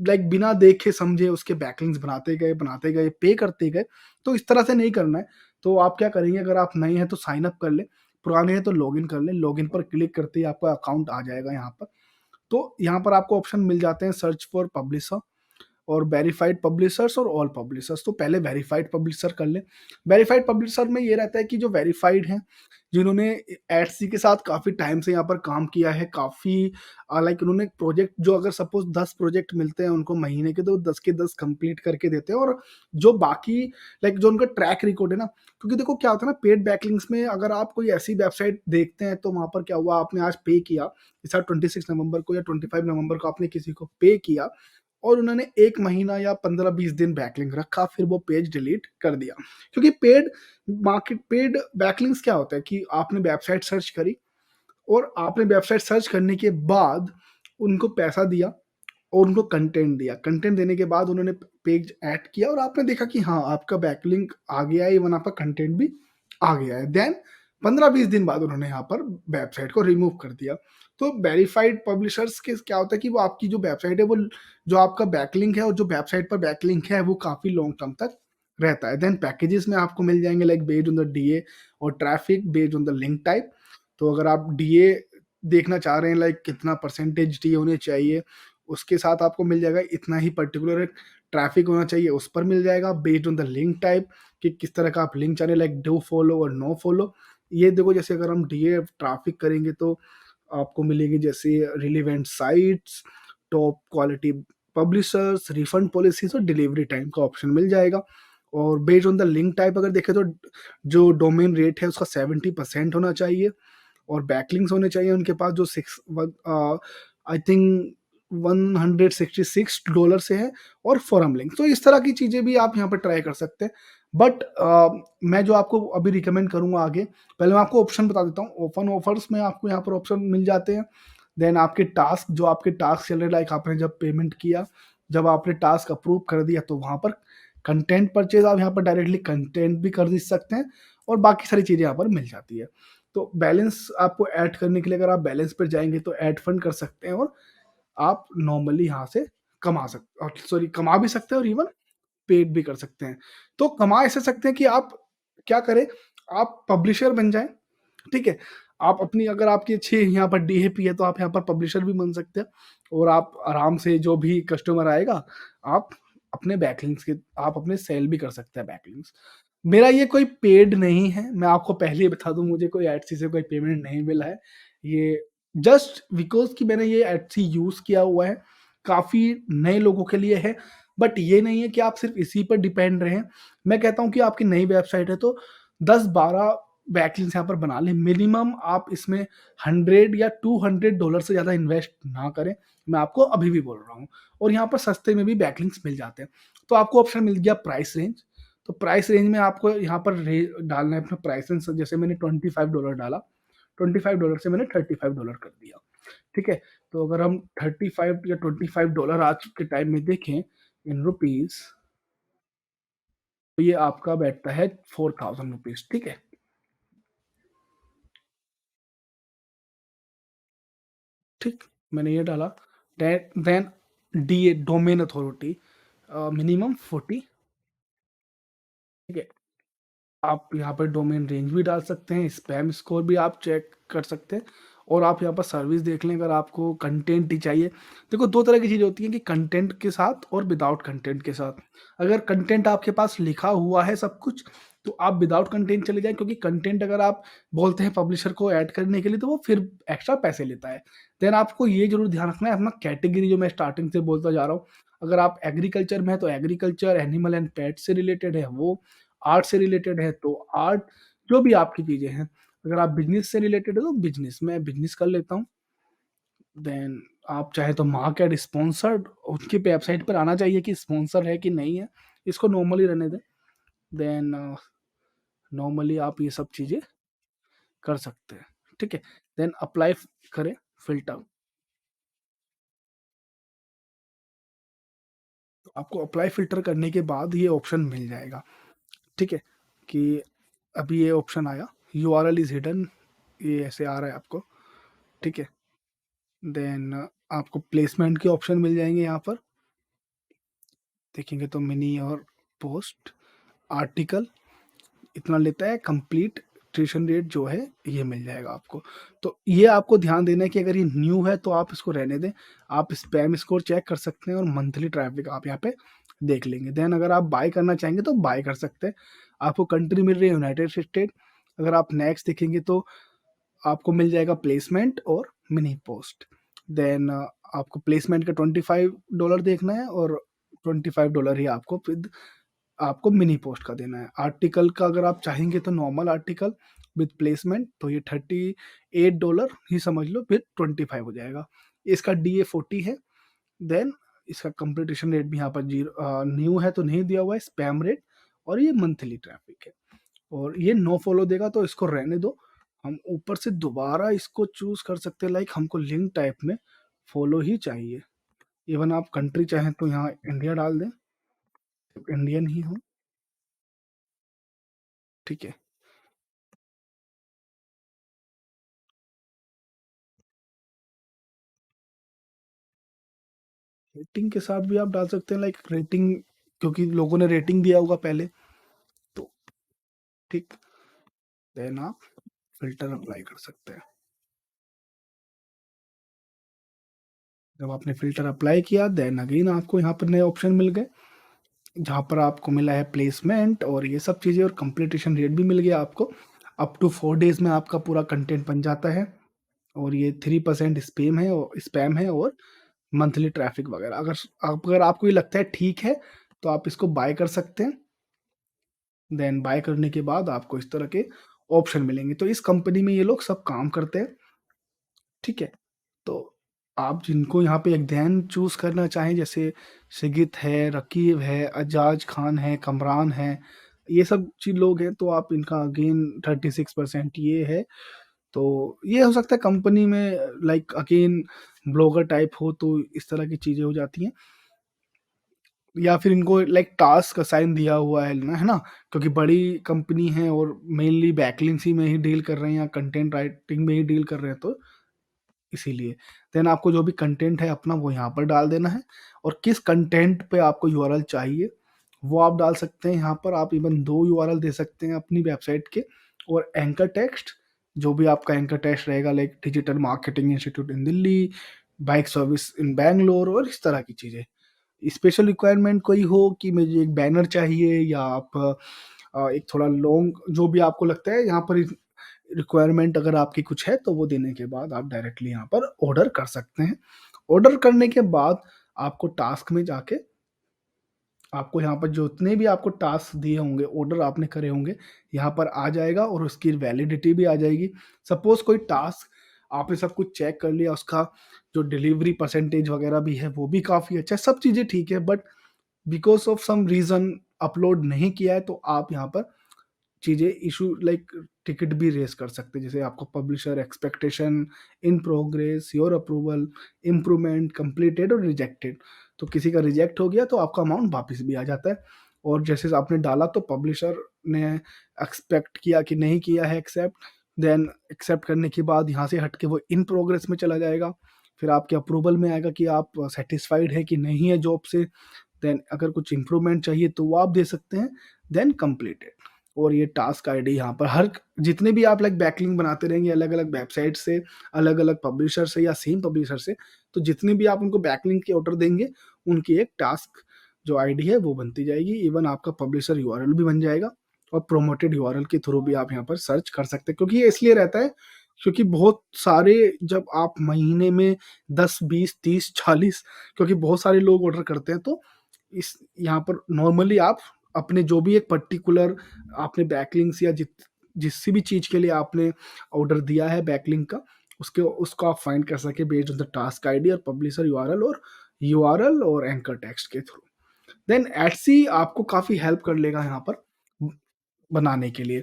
[SPEAKER 1] लाइक बिना देखे समझे उसके बैकलिंक्स बनाते गए, पे करते गए। तो इस तरह से नहीं करना है। तो आप क्या करेंगे, अगर आप नए हैं तो साइन अप कर लें, पुराने हैं तो लॉगिन कर लें। लॉगिन पर क्लिक करते ही आपका अकाउंट आ जाएगा यहाँ पर। तो यहाँ पर आपको ऑप्शन मिल जाते हैं, सर्च फॉर पब्लिशर और वेरिफाइड पब्लिशर्स और ऑल पब्लिशर्स। तो पहले वेरिफाइड पब्लिशर कर लें। वेरिफाइड पब्लिशर में ये रहता है कि जो वेरिफाइड हैं, जिन्होंने एटसी के साथ काफ़ी टाइम से यहाँ पर काम किया है, काफ़ी लाइक उन्होंने प्रोजेक्ट, जो अगर सपोज 10 प्रोजेक्ट मिलते हैं उनको महीने के, तो 10 के 10 कंप्लीट करके देते हैं। और जो बाकी लाइक जो उनका ट्रैक रिकॉर्ड है ना, क्योंकि देखो क्या होता है ना, पेड बैकलिंक्स में अगर आप कोई ऐसी वेबसाइट देखते हैं, तो वहाँ पर क्या हुआ, आपने आज पे किया, जैसा 26 नवंबर को या 25 नवंबर को आपने किसी को पे किया, और उन्होंने 1 महीना या 15-20 दिन बैकलिंक रखा, फिर वो पेज डिलीट कर दिया। क्योंकि पेड बैकलिंक्स क्या होता है कि आपने वेबसाइट सर्च करी, और आपने वेबसाइट सर्च करने के बाद उनको पैसा दिया और उनको कंटेंट दिया। कंटेंट देने के बाद उन्होंने पेज ऐड किया, और आपने देखा कि हाँ, आपका बैकलिंक आ गया है, इवन आपका कंटेंट भी आ गया है। देन 15-20 दिन बाद उन्होंने यहाँ पर वेबसाइट को रिमूव कर दिया। तो वेरिफाइड पब्लिशर्स के क्या होता है कि वो आपकी जो वेबसाइट है, वो जो आपका बैकलिंक है और जो वेबसाइट पर बैकलिंक है, वो काफ़ी लॉन्ग टर्म तक रहता है। देन पैकेजेस में आपको मिल जाएँगे, like based on the DA और traffic, based on the link type. तो अगर आप डीए देखना चाह रहे हैं, लाइक कितना परसेंटेज डीए होने चाहिए, उसके साथ आपको मिल जाएगा इतना ही पर्टिकुलर ट्रैफिक होना चाहिए, उस पर मिल जाएगा। Based on the link type, कि किस तरह का आप लिंक चाह रहे हैं, लाइक डू फॉलो और नो फॉलो। ये देखो, जैसे अगर हम डीए ट्रैफिक करेंगे, तो आपको मिलेंगे जैसे relevant sites, top quality publishers, refund policies और डिलीवरी टाइम का ऑप्शन मिल जाएगा। और based on the link type अगर देखें, तो जो डोमेन रेट है उसका 70% होना चाहिए, और बैकलिंक्स होने चाहिए उनके पास जो आई थिंक $166 से है, और फोरम लिंक। तो इस तरह की चीज़ें भी आप यहाँ पर ट्राई कर सकते हैं। बट मैं जो आपको अभी रिकमेंड करूँगा आगे, पहले मैं आपको ऑप्शन बता देता हूँ। ओपन ऑफर्स में आपको यहाँ पर ऑप्शन मिल जाते हैं। देन आपके टास्क, जो आपके टास्क चल रहे, लाइक आपने जब पेमेंट किया, जब आपने टास्क अप्रूव कर दिया, तो वहाँ पर कंटेंट परचेज़ आप यहाँ पर डायरेक्टली कंटेंट भी कर सकते हैं और बाकी सारी चीज़ें यहाँ पर मिल जाती है। तो बैलेंस आपको ऐड करने के लिए अगर आप बैलेंस पर जाएँगे तो ऐड फंड कर सकते हैं और आप नॉर्मली यहाँ से कमा भी सकते हैं और इवन पेड भी कर सकते हैं। तो कमा ऐसे सकते हैं कि आप क्या करें, आप पब्लिशर बन जाएँ, ठीक है? आप अपनी, अगर आपकी अच्छी यहाँ पर डीएपी है, तो आप यहाँ पर पब्लिशर भी बन सकते हैं और आप आराम से जो भी कस्टमर आएगा, आप अपने बैकलिंक्स के आप अपने सेल भी कर सकते हैं बैकलिंक्स। मेरा ये कोई पेड नहीं है, मैं आपको पहले ही बता दूँ, मुझे कोई एडसी से कोई पेमेंट नहीं मिला है। ये जस्ट बिकॉज़ कि मैंने ये एडसी यूज़ किया हुआ है, काफ़ी नए लोगों के लिए है, बट ये नहीं है कि आप सिर्फ़ इसी पर डिपेंड रहें। मैं कहता हूँ कि आपकी नई वेबसाइट है तो 10-12 बैकलिंक्स यहाँ पर बना लें। मिनिमम आप इसमें 100 या $200 से ज़्यादा इन्वेस्ट ना करें, मैं आपको अभी भी बोल रहा हूँ। और यहाँ पर सस्ते में भी बैकलिंक्स मिल जाते हैं। तो आपको ऑप्शन मिल गया प्राइस रेंज, तो प्राइस रेंज में आपको यहाँ पर डालना है अपना प्राइस रेंज, जैसे मैंने $25 डाला, $25 से मैंने $35 कर दिया, ठीक है? तो अगर हम 35 या $25 आज के टाइम में देखें इन रुपीज़, तो ये आपका बैठता है ₹4000, ठीक है? ठीक, मैंने ये डाला। Then DA, domain authority, minimum 40, ठीक है? आप यहाँ पर डोमेन रेंज भी डाल सकते हैं, स्पैम स्कोर भी आप चेक कर सकते हैं और आप यहाँ पर सर्विस देख लें अगर आपको कंटेंट ही चाहिए। देखो 2 तरह की चीज़ें होती हैं कि कंटेंट के साथ और विदाउट कंटेंट के साथ। अगर कंटेंट आपके पास लिखा हुआ है सब कुछ, तो आप विदाउट कंटेंट चले जाएँ, क्योंकि कंटेंट अगर आप बोलते हैं पब्लिशर को ऐड करने के लिए, तो वो फिर एक्स्ट्रा पैसे लेता है। देन आपको ये ज़रूर ध्यान रखना है अपना कैटेगरी, जो मैं स्टार्टिंग से बोलता जा रहा हूँ। अगर आप एग्रीकल्चर में हैं तो एग्रीकल्चर, एनिमल एंड पेट से रिलेटेड है वो, आर्ट से रिलेटेड है तो आर्ट, जो भी आपकी चीज़ें हैं। अगर आप बिज़नेस से रिलेटेड है तो बिज़नेस, मैं बिज़नेस कर लेता हूँ। देन आप चाहे तो मार्केट स्पॉन्सर्ड, उसकी वेबसाइट पर आना चाहिए कि स्पॉन्सर है कि नहीं है, इसको नॉर्मली रहने दें। देन नॉर्मली आप ये सब चीज़ें कर सकते हैं, ठीक है? देन अप्लाई करें फ़िल्टर, तो आपको अप्लाई फ़िल्टर करने के बाद ये ऑप्शन मिल जाएगा, ठीक है? कि अभी ये ऑप्शन आया, यूआरएल इज़ हिडन, ये ऐसे आ रहा है आपको, ठीक है? देन आपको प्लेसमेंट के ऑप्शन मिल जाएँगे यहाँ पर, देखेंगे तो मिनी और पोस्ट, आर्टिकल इतना लेता है, कंप्लीट ट्यूशन रेट जो है ये मिल जाएगा आपको। तो ये आपको ध्यान देना है कि अगर ये न्यू है तो आप इसको रहने दें। आप स्पैम स्कोर चेक कर सकते हैं और मंथली ट्रैफिक आप यहाँ पे देख लेंगे। देन अगर आप बाय करना चाहेंगे तो बाय कर सकते हैं। आपको कंट्री मिल रही है यूनाइटेड स्टेट। अगर आप नेक्स्ट देखेंगे तो आपको मिल जाएगा प्लेसमेंट और मिनी पोस्ट। देन आपको प्लेसमेंट का $25 देखना है और $25 ही आपको फिर आपको मिनी पोस्ट का देना है। आर्टिकल का अगर आप चाहेंगे तो नॉर्मल आर्टिकल विद प्लेसमेंट तो ये $38 ही समझ लो, फिर 25 हो जाएगा। इसका डीए 40 है। देन इसका कंप्लीटेशन रेट भी यहाँ पर न्यू है तो नहीं दिया हुआ है, स्पैम रेट, और ये मंथली ट्रैफिक है और ये नो फॉलो देगा तो इसको रहने दो। हम ऊपर से दोबारा इसको चूज़ कर सकते हैं, लाइक हमको लिंक टाइप में फॉलो ही चाहिए। इवन आप कंट्री चाहें तो यहाँ इंडिया डाल दें, इंडियन ही हो, ठीक है? रेटिंग के साथ भी आप डाल सकते हैं, लाइक रेटिंग, क्योंकि लोगों ने रेटिंग दिया होगा पहले, तो ठीक। देन आप फ़िल्टर अप्लाई कर सकते हैं। जब आपने फ़िल्टर अप्लाई किया देन अगेन आपको यहाँ पर नए ऑप्शन मिल गए, जहाँ पर आपको मिला है प्लेसमेंट और ये सब चीज़ें और कंप्लीटेशन रेट भी मिल गया आपको। अप टू 4 डेज़ में आपका पूरा कंटेंट बन जाता है और ये 3% स्पैम है और मंथली ट्रैफ़िक वगैरह। अगर आपको ये लगता है ठीक है, तो आप इसको बाय कर सकते हैं। देन बाय करने के बाद आपको इस तरह के ऑप्शन मिलेंगे। तो इस कंपनी में ये लोग सब काम करते हैं, ठीक है? तो आप जिनको यहाँ पे एग्ज़ाम चूज़ करना चाहें, जैसे सिगित है, रकीब है, अजाज खान है, कमरान है, ये सब चीज़ लोग हैं तो आप इनका अगेन 36% ये है। तो ये हो सकता है कंपनी में लाइक अगेन ब्लॉगर टाइप हो तो इस तरह की चीज़ें हो जाती हैं। या फिर इनको लाइक टास्क असाइन दिया हुआ है ना? क्योंकि बड़ी कंपनी है और मेनली बैकलिंक्स ही में ही डील कर रहे हैं या कंटेंट राइटिंग में ही डील कर रहे हैं तो इसीलिए। देन आपको जो भी कंटेंट है अपना वो यहाँ पर डाल देना है और किस कंटेंट पे आपको यूआरएल चाहिए, वो आप डाल सकते हैं यहाँ पर। आप इवन 2 यूआरएल दे सकते हैं अपनी वेबसाइट के और एंकर टेक्स्ट, जो भी आपका एंकर टेक्स्ट रहेगा like digital marketing institute in Delhi, bike service in Bangalore और इस तरह की चीज़ें। स्पेशल रिक्वायरमेंट कोई हो कि मुझे एक बैनर चाहिए या आप एक थोड़ा लॉन्ग जो भी आपको लगता है यहाँ पर रिक्वायरमेंट अगर आपकी कुछ है तो वो देने के बाद आप डायरेक्टली यहाँ पर ऑर्डर कर सकते हैं। ऑर्डर करने के बाद आपको टास्क में जाके आपको यहाँ पर जितने भी आपको टास्क दिए होंगे, ऑर्डर आपने करे होंगे, यहाँ पर आ जाएगा और उसकी वैलिडिटी भी आ जाएगी। सपोज़ कोई टास्क आपने सब कुछ चेक कर लिया, उसका जो डिलीवरी परसेंटेज वगैरह भी है, वो भी काफ़ी अच्छा है, सब चीज़ें ठीक है but because of some reason upload नहीं किया है, तो आप यहाँ पर चीज़ें इशू लाइक टिकट भी रेज़ कर सकते हैं। जैसे आपको publisher expectation, in progress, your approval, improvement, completed और रिजेक्टेड। तो किसी का रिजेक्ट हो गया तो आपका अमाउंट वापस भी आ जाता है और जैसे आपने डाला तो पब्लिशर ने एक्सपेक्ट किया कि नहीं किया है एक्सेप्ट, देन एक्सेप्ट करने के बाद यहाँ से हट के वो इन प्रोग्रेस में चला जाएगा। फिर आपके अप्रूवल में आएगा कि आप सैटिस्फाइड हैं कि नहीं है जॉब से। देन अगर कुछ इम्प्रूवमेंट चाहिए तो वो आप दे सकते हैं, देन कंप्लीटेड। और ये टास्क आईडी यहाँ पर हर जितने भी आप लाइक बैकलिंक बनाते रहेंगे अलग-अलग वेबसाइट से, अलग-अलग पब्लिशर से या सेम पब्लिशर से, तो जितने भी आप उनको बैकलिंक के ऑर्डर देंगे, उनकी एक टास्क जो आईडी है वो बनती जाएगी। इवन आपका पब्लिशर यूआरएल भी बन जाएगा और प्रोमोटेड यूआरएल के थ्रू भी आप यहाँ पर सर्च कर सकते हैं। क्योंकि ये इसलिए रहता है क्योंकि बहुत सारे जब आप महीने में 10, 20, 30, 40 क्योंकि बहुत सारे लोग ऑर्डर करते हैं तो इस यहाँ पर नॉर्मली आप अपने जो भी एक पर्टिकुलर आपने बैकलिंक्स या जिस भी चीज़ के लिए आपने ऑर्डर दिया है बैकलिंक का, उसके उसको आप फाइंड कर सकें based on the task ID और पब्लिशर यूआरएल और एंकर टेक्स्ट के थ्रू। देन एटसी आपको काफ़ी हेल्प कर लेगा यहाँ पर बनाने के लिए।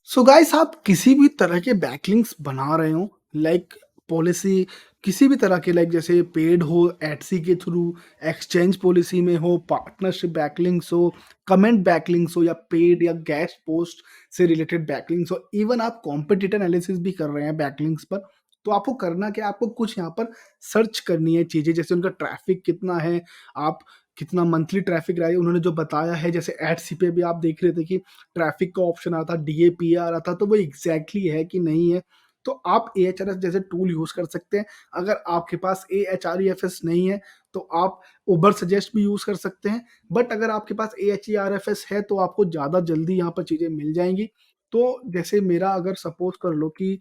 [SPEAKER 1] सो गाइस आप किसी भी तरह के बैकलिंक्स बना रहे हो लाइक पॉलिसी किसी भी तरह के लाइक जैसे पेड हो एडसी के थ्रू, एक्सचेंज पॉलिसी में हो, पार्टनरशिप बैकलिंक्स हो, कमेंट बैकलिंक्स हो या पेड या गेस्ट पोस्ट से रिलेटेड बैकलिंक्स हो, इवन आप कॉम्पिटिटर एनालिसिस भी कर रहे हैं बैकलिंक्स पर, तो आपको करना क्या है, आपको कुछ यहाँ पर सर्च करनी है चीज़ें जैसे उनका ट्रैफिक कितना है, आप कितना मंथली ट्रैफिक रहा है उन्होंने जो बताया है। जैसे एडसी पे भी आप देख रहे थे कि ट्रैफिक का ऑप्शन आ रहा था, डीएपी आ रहा था, तो वो एग्जैक्टली है कि नहीं है। तो आप एएचआरएस जैसे टूल यूज कर सकते हैं। अगर आपके पास एएचआरईएफएस नहीं है तो आप उबर सजेस्ट भी यूज कर सकते हैं। बट अगर आपके पास एएचआरएफएस है तो आपको ज़्यादा जल्दी यहाँ पर चीज़ें मिल जाएंगी। तो जैसे मेरा अगर सपोज कर लो कि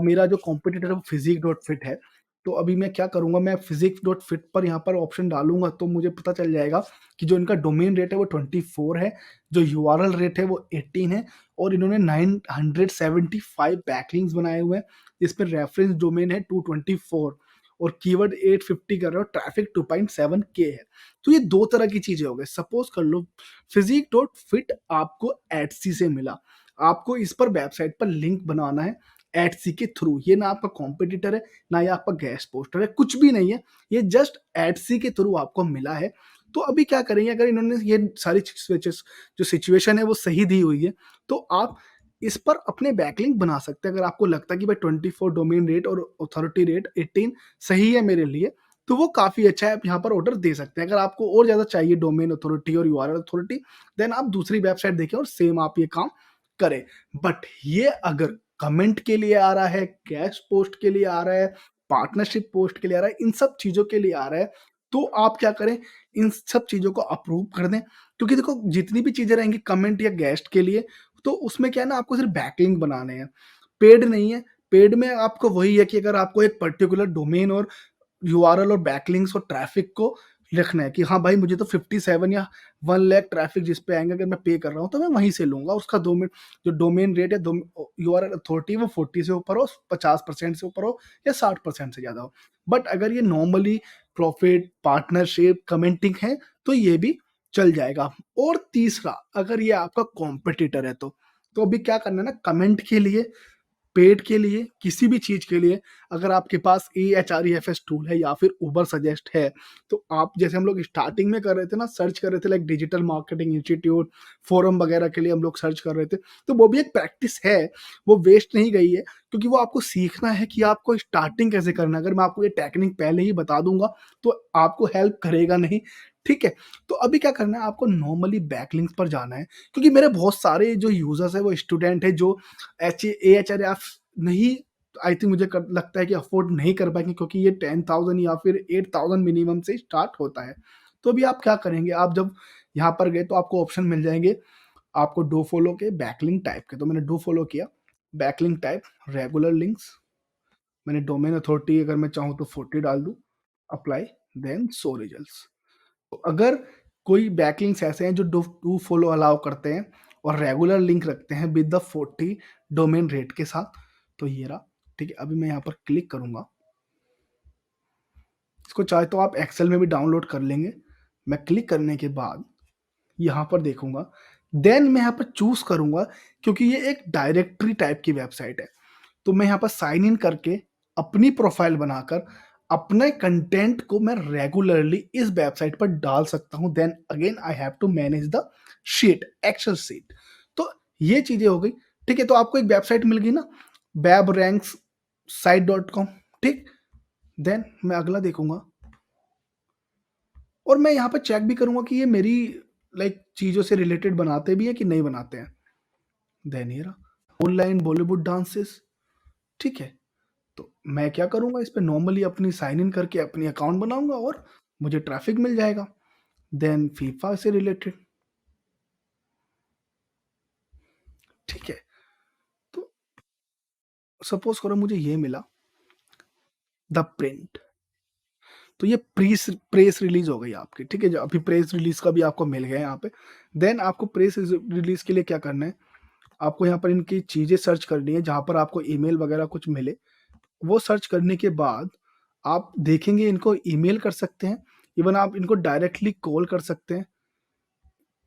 [SPEAKER 1] मेरा जो कॉम्पिटिटर फिजिक डॉट फिट है, तो अभी मैं क्या करूँगा, मैं फिजिक्स डॉट फिट पर यहाँ पर ऑप्शन डालूंगा तो मुझे पता चल जाएगा कि जो इनका डोमेन रेट है वो 24 है, जो यूआरएल रेट है वो 18 है और इन्होंने 975 बैकलिंक्स बनाए हुए हैं जिसमें रेफरेंस डोमेन है 224 और कीवर्ड 850 कर रहे हो, ट्रैफिक 2.7 के है। तो ये दो तरह की चीजें हो गई। सपोज कर लो फिजिक डॉट फिट आपको एडसी से मिला, आपको इस पर वेबसाइट पर लिंक बनाना है एडसी के थ्रू। ये ना आपका कॉम्पिटिटर है ना ये आपका गेस्ट पोस्टर है, कुछ भी नहीं है, ये जस्ट एडसी के थ्रू आपको मिला है। तो अभी क्या करेंगे, अगर इन्होंने ये सारी जो सिचुएशन है वो सही दी हुई है तो आप इस पर अपने बैकलिंक बना सकते हैं। अगर आपको लगता है कि भाई 24 डोमेन रेट और अथॉरिटी रेट 18 सही है मेरे लिए, तो वो काफ़ी अच्छा है, आप यहाँ पर ऑर्डर दे सकते हैं। अगर आपको और ज़्यादा चाहिए डोमेन अथॉरिटी और यूआरएल अथॉरिटी, देन आप दूसरी वेबसाइट देखें और सेम आप ये काम करें। बट ये अगर कमेंट के लिए आ रहा है, गेस्ट पोस्ट के लिए आ रहा है, पार्टनरशिप पोस्ट के लिए आ रहा है, इन सब चीज़ों के लिए आ रहा है, तो आप क्या करें, इन सब चीज़ों को अप्रूव कर दें। क्योंकि देखो जितनी भी चीज़ें रहेंगी कमेंट या गेस्ट के लिए, तो उसमें क्या है ना, आपको सिर्फ बैकलिंक बनाने हैं, पेड नहीं है। पेड में आपको वही है कि अगर आपको एक पर्टिकुलर डोमेन और यूआरएल और बैकलिंक्स और ट्रैफिक को लिखना है कि हाँ भाई मुझे तो 57 या 1 लाख ट्रैफिक जिस पे आएंगे अगर मैं पे कर रहा हूँ तो मैं वहीं से लूंगा। उसका डोमेन जो डोमेन रेट है यूआरएल अथॉरिटी वो 40 से ऊपर हो, 50% से ऊपर हो या 60% से ज्यादा हो। बट अगर ये नॉर्मली प्रॉफिट पार्टनरशिप कमेंटिंग है तो ये भी चल जाएगा। और तीसरा, अगर ये आपका कॉम्पिटिटर है तो अभी क्या करना है ना, कमेंट के लिए, पेड के लिए, किसी भी चीज़ के लिए, अगर आपके पास एएचआरईएफएस टूल है या फिर उबर सजेस्ट है, तो आप, जैसे हम लोग स्टार्टिंग में कर रहे थे ना, सर्च कर रहे थे like digital marketing institute, forum वगैरह के लिए हम लोग सर्च कर रहे थे, तो वो भी एक प्रैक्टिस है, वो वेस्ट नहीं गई है, क्योंकि वो आपको सीखना है कि आपको स्टार्टिंग कैसे करना है। अगर मैं आपको ये टेक्निक पहले ही बता दूंगा तो आपको हेल्प करेगा नहीं, ठीक है। तो अभी क्या करना है, आपको नॉर्मली बैकलिंक्स पर जाना है, क्योंकि मेरे बहुत सारे जो यूजर्स है वो स्टूडेंट है जो एच आप नहीं, आई थिंक मुझे लगता है कि अफोर्ड नहीं कर पाएंगे, क्योंकि ये 10,000 या फिर 8,000 मिनिमम से स्टार्ट होता है। तो अभी आप क्या करेंगे, आप जब यहाँ पर गए तो आपको ऑप्शन मिल जाएंगे, आपको डू फॉलो के, बैकलिंक टाइप के, तो मैंने डू फॉलो किया, बैकलिंक टाइप, रेगुलर लिंक्स, मैंने डोमेन अथॉरिटी अगर मैं चाहूँ तो 40 डाल दूँ, अप्लाई, देन शो रिजल्ट्स। तो अगर कोई बैकलिंक्स ऐसे हैं जो डू फॉलो अलाउ करते हैं और रेगुलर लिंक रखते हैं विद द 40 डोमेन रेट के साथ, तो ये रहा, ठीक है। अभी मैं यहाँ पर क्लिक करूंगा, इसको चाहे तो आप एक्सेल में भी डाउनलोड कर लेंगे। मैं क्लिक करने के बाद यहाँ पर देखूंगा, देन मैं यहाँ पर चूज करूंगा, क्योंकि ये एक डायरेक्टरी टाइप की वेबसाइट है, तो मैं यहाँ पर साइन इन करके अपनी प्रोफाइल बनाकर अपने कंटेंट को मैं रेगुलरली इस वेबसाइट पर डाल सकता हूं। Then again I have to manage the sheet, Excel sheet. तो ये चीजें हो गई, ठीक है। तो आपको एक वेबसाइट मिल गई ना, web ranks site dot com, ठीक। देन मैं अगला देखूंगा, और मैं यहाँ पर चेक भी करूंगा कि ये मेरी लाइक चीजों से रिलेटेड बनाते भी है कि नहीं बनाते हैं। देन ये रहा, ऑनलाइन बॉलीवुड डांसेस, ठीक है। तो मैं क्या करूंगा, इस पे नॉर्मली अपनी साइन इन करके अपनी अकाउंट बनाऊंगा और मुझे ट्रैफिक मिल जाएगा। देन फीफा से रिलेटेड, ठीक है। तो सपोज करो मुझे ये मिला, द प्रिंट, तो ये प्रेस प्रेस रिलीज हो गई आपकी, ठीक है। जो अभी प्रेस रिलीज का भी आपको मिल गया यहाँ पे। देन आपको प्रेस रिलीज के लिए क्या करना है, आपको यहाँ पर इनकी चीजें सर्च करनी है, जहां पर आपको ईमेल वगैरह कुछ मिले, वो सर्च करने के बाद आप देखेंगे इनको ईमेल कर सकते हैं, इवन आप इनको डायरेक्टली कॉल कर सकते हैं,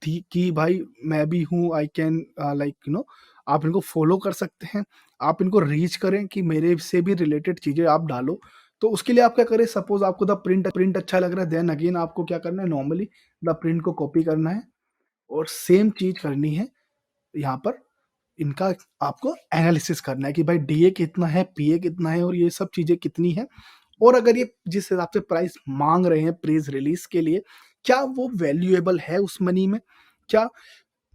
[SPEAKER 1] थी कि भाई मैं भी हूँ, आई कैन लाइक आप इनको फॉलो कर सकते हैं, आप इनको रीच करें कि मेरे से भी रिलेटेड चीज़ें आप डालो। तो उसके लिए आप क्या करें, सपोज आपको द प्रिंट अच्छा लग रहा है, देन अगेन आपको क्या करना है, नॉर्मली द प्रिंट को कॉपी करना है और सेम चीज़ करनी है यहाँ पर, इनका आपको एनालिसिस करना है कि भाई डीए कितना है, पीए कितना है, और ये सब चीज़ें कितनी है, और अगर ये जिस हिसाब से प्राइस मांग रहे हैं प्रेस रिलीज के लिए, क्या वो वैल्यूएबल है उस मनी में, क्या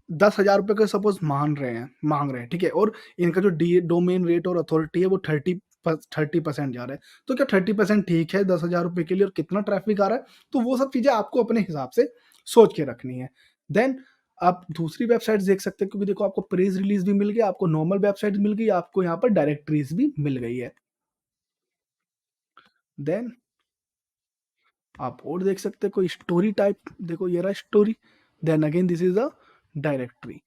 [SPEAKER 1] 10,000 रुपये का सपोज मांग रहे हैं, ठीक है। और इनका जो डी डोमेन रेट और अथॉरिटी है वो 30% जा रहा है, तो क्या 30% ठीक है 10,000 रुपये के लिए, और कितना ट्रैफिक आ रहा है, तो वो सब चीजें आपको अपने हिसाब से सोच के रखनी है। देन आप दूसरी वेबसाइट देख सकते हैं, क्योंकि देखो आपको प्रेस रिलीज भी मिल गया, आपको नॉर्मल वेबसाइट मिल गई, आपको यहाँ पर डायरेक्टरीज भी मिल गई है। देन आप और देख सकते हैं कोई स्टोरी टाइप, देखो ये रहा story, then again this is a directory,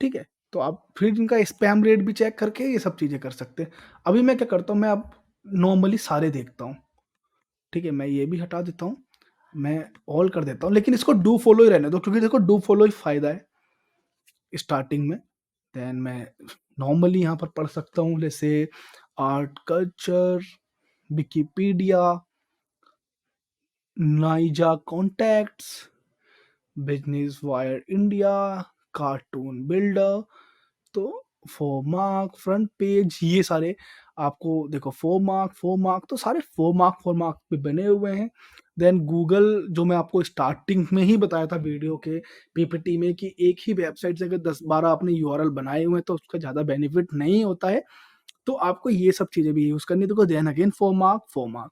[SPEAKER 1] ठीक है। तो आप फिर इनका स्पैम रेट भी चेक करके ये सब चीज़ें कर सकते हैं। अभी मैं क्या करता हूँ, मैं अब नॉर्मली सारे देखता हूँ, ठीक है। मैं ये भी हटा देता हूँ, मैं ऑल कर देता हूँ, लेकिन इसको डू फॉलो ही रहने दो, क्योंकि देखो डू फॉलो ही फायदा है स्टार्टिंग में। देन मैं नॉर्मली यहाँ पर पढ़ सकता हूँ, जैसे art culture, Wikipedia, Naija contacts, business wire India, cartoon builder, तो फोमार्क, फ्रंट पेज, ये सारे आपको देखो, फोमार्क तो सारे फोमार्क पे बने हुए हैं। देन गूगल, जो मैं आपको स्टार्टिंग में ही बताया था वीडियो के पीपीटी में, कि एक ही वेबसाइट से अगर 10-12 आपने यूआरएल बनाए हुए हैं तो उसका ज़्यादा बेनिफिट नहीं होता है, तो आपको ये सब चीज़ें भी यूज़ करनी है। देखो देन अगेन फोमार्क,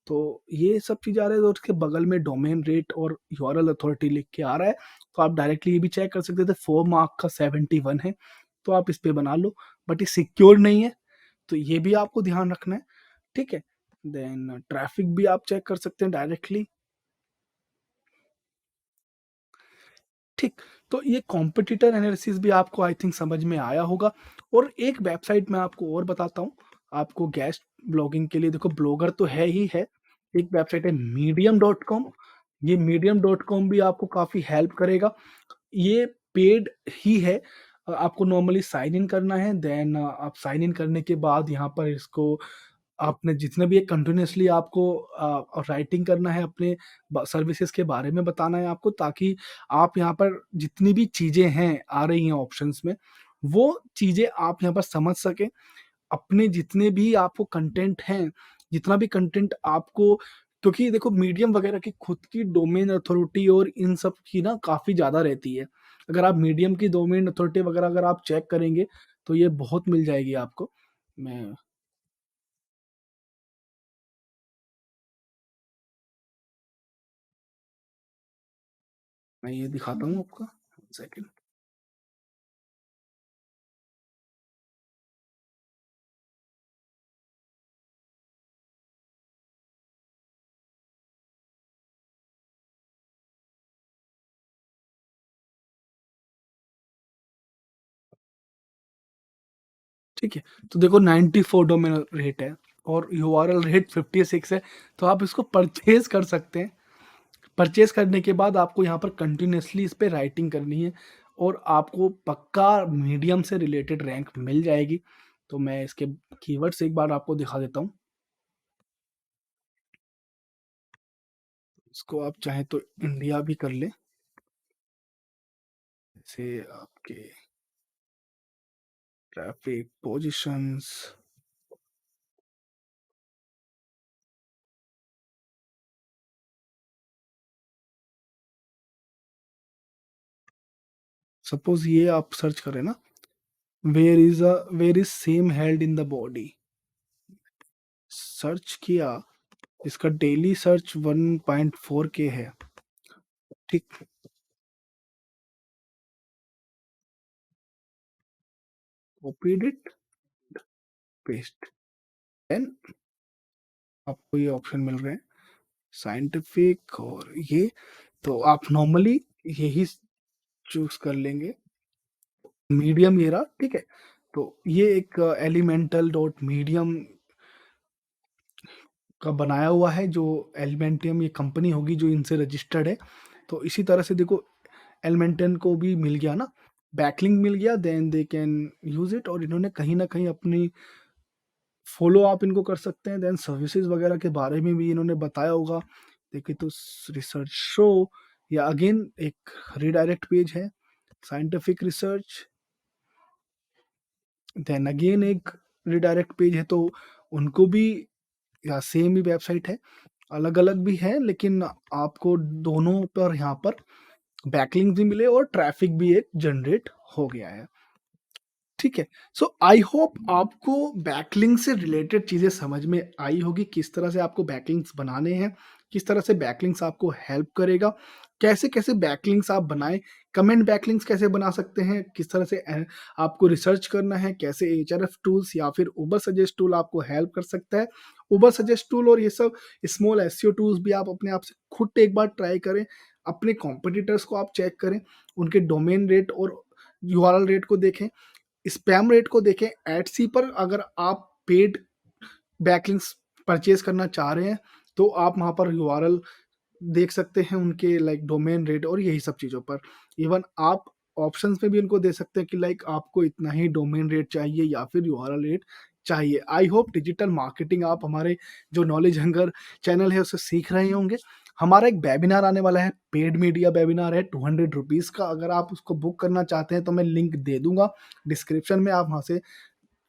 [SPEAKER 1] तो ये सब चीज़ आ रहा है, तो उसके बगल में डोमेन रेट और यूआरएल अथॉरिटी लिख के आ रहा है, तो आप डायरेक्टली ये भी चेक कर सकते थे, 4 मार्क का 71 है, तो आप इस पे बना लो, बट ये सिक्योर नहीं है, तो ये भी आपको ध्यान रखना है, ठीक है। देन ट्रैफिक भी आप चेक कर सकते हैं डायरेक्टली, ठीक। तो ये कॉम्पिटिटर एनालिसिस भी आपको आई थिंक समझ में आया होगा। और एक वेबसाइट मैं आपको और बताता हूँ, आपको गेस्ट ब्लॉगिंग के लिए, देखो ब्लॉगर तो है ही है, एक वेबसाइट है मीडियम डॉट कॉम, ये मीडियम डॉट कॉम भी आपको काफ़ी हेल्प करेगा। ये पेड ही है। आपको नॉर्मली साइन इन करना है, देन आप साइन इन करने के बाद यहाँ पर इसको आपने जितने भी कंटिन्यूअसली आपको राइटिंग करना है, अपने सर्विसेज के बारे में बताना है आपको, ताकि आप यहाँ पर जितनी भी चीज़ें हैं आ रही हैं ऑप्शंस में, वो चीज़ें आप यहाँ पर समझ सकें। अपने जितने भी आपको कंटेंट हैं, जितना भी कंटेंट आपको, क्योंकि देखो मीडियम वगैरह की खुद की डोमेन अथॉरिटी और इन सब की ना काफ़ी ज़्यादा रहती है। अगर आप मीडियम की डोमेन अथॉरिटी वगैरह अगर आप चेक करेंगे, तो ये बहुत मिल जाएगी आपको। मैं मैं ये दिखाता हूँ आपको, 1 सेकंड। ठीक है, तो देखो 94 डोमेन रेट है और यूआरएल रेट 56 है, तो आप इसको परचेज़ कर सकते हैं। परचेज़ करने के बाद आपको यहाँ पर कंटिन्यूअसली इस पे राइटिंग करनी है और आपको पक्का मीडियम से रिलेटेड रैंक मिल जाएगी। तो मैं इसके कीवर्ड्स एक बार आपको दिखा देता हूँ। इसको आप चाहें तो इंडिया भी कर लें, जैसे आपके ट्रैफिक पोज़ीशंस। सपोज़ ये आप सर्च करें ना, where is same held in the body. Search किया, इसका डेली सर्च 1.4 के है। ठीक, कॉपीड इट, पेस्ट, देन आपको ये ऑप्शन मिल रहे हैं साइंटिफिक और ये, तो आप नॉर्मली यही चूज़ कर लेंगे। मीडियम ये रहा, ठीक है? तो ये एक एलिमेंटल डॉट मीडियम का बनाया हुआ है, जो एलिमेंटियम ये कंपनी होगी जो इनसे रजिस्टर्ड है। तो इसी तरह से देखो, एलिमेंटन को भी मिल गया ना, बैकलिंक मिल गया, then they can use it, और इन्होंने कहीं न कहीं अपनी फ़ॉलो आप इनको कर सकते हैं, देन सर्विसेज़ वगैरह के बारे में भी इन्होंने बताया होगा। देखिए तो रिसर्च शो, या अगेन एक रीडायरेक्ट पेज है, साइंटिफिक रिसर्च, देन अगेन एक रीडायरेक्ट पेज है, तो उनको भी या सेम ही वेबसाइट है, अलग-अलग भी है, लेकिन आपको दोनों पर यहाँ पर बैकलिंक भी मिले और ट्रैफिक भी एक जनरेट हो गया है। ठीक है। सो आई होप आपको बैकलिंक से रिलेटेड चीज़ें समझ में आई होगी, किस तरह से आपको बैकलिंक्स बनाने हैं, किस तरह से बैकलिंक्स आपको हेल्प करेगा, कैसे-कैसे बैकलिंक्स आप बनाएँ, कमेंट बैकलिंक्स कैसे बना सकते हैं, किस तरह से आपको रिसर्च करना है, कैसे एhref टूल्स या फिर उबर सजेस्ट टूल आपको हेल्प कर सकता है। उबर सजेस्ट टूल और ये सब स्मॉल एसईओ टूल्स भी आप अपने आप से खुद एक बार ट्राई करें, अपने कॉम्पिटिटर्स को आप चेक करें, उनके डोमेन रेट और यूआरएल रेट को देखें, स्पैम रेट को देखें। एडसी पर अगर आप पेड बैकलिंक्स परचेज करना चाह रहे हैं, तो आप वहाँ पर यूआरएल देख सकते हैं उनके, लाइक डोमेन रेट और यही सब चीज़ों पर। इवन आप ऑप्शंस में भी उनको दे सकते हैं कि लाइक आपको इतना ही डोमेन रेट चाहिए या फिर यूआरएल रेट चाहिए। आई होप डिजिटल मार्केटिंग आप हमारे जो नॉलेज हंगर चैनल है उससे सीख रहे होंगे। हमारा एक वेबिनार आने वाला है, पेड मीडिया वेबिनार है, 200 रुपीज़ का। अगर आप उसको बुक करना चाहते हैं तो मैं लिंक दे दूँगा डिस्क्रिप्शन में, आप वहाँ से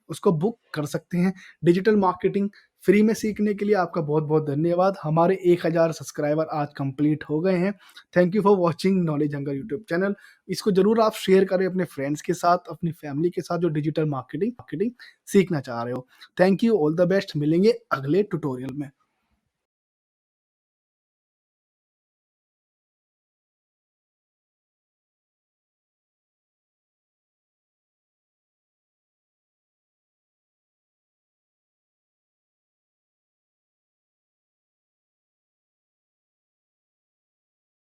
[SPEAKER 1] उसको बुक कर सकते हैं। डिजिटल मार्केटिंग फ्री में सीखने के लिए आपका बहुत-बहुत धन्यवाद। हमारे 1000 सब्सक्राइबर आज कंप्लीट हो गए हैं। Thank you for watching knowledge hunger YouTube channel. इसको ज़रूर आप शेयर करें अपने फ्रेंड्स के साथ, अपनी फैमिली के साथ जो डिजिटल मार्केटिंग मार्केटिंग सीखना चाह रहे हो। Thank you, all the best. मिलेंगे अगले ट्यूटोरियल में।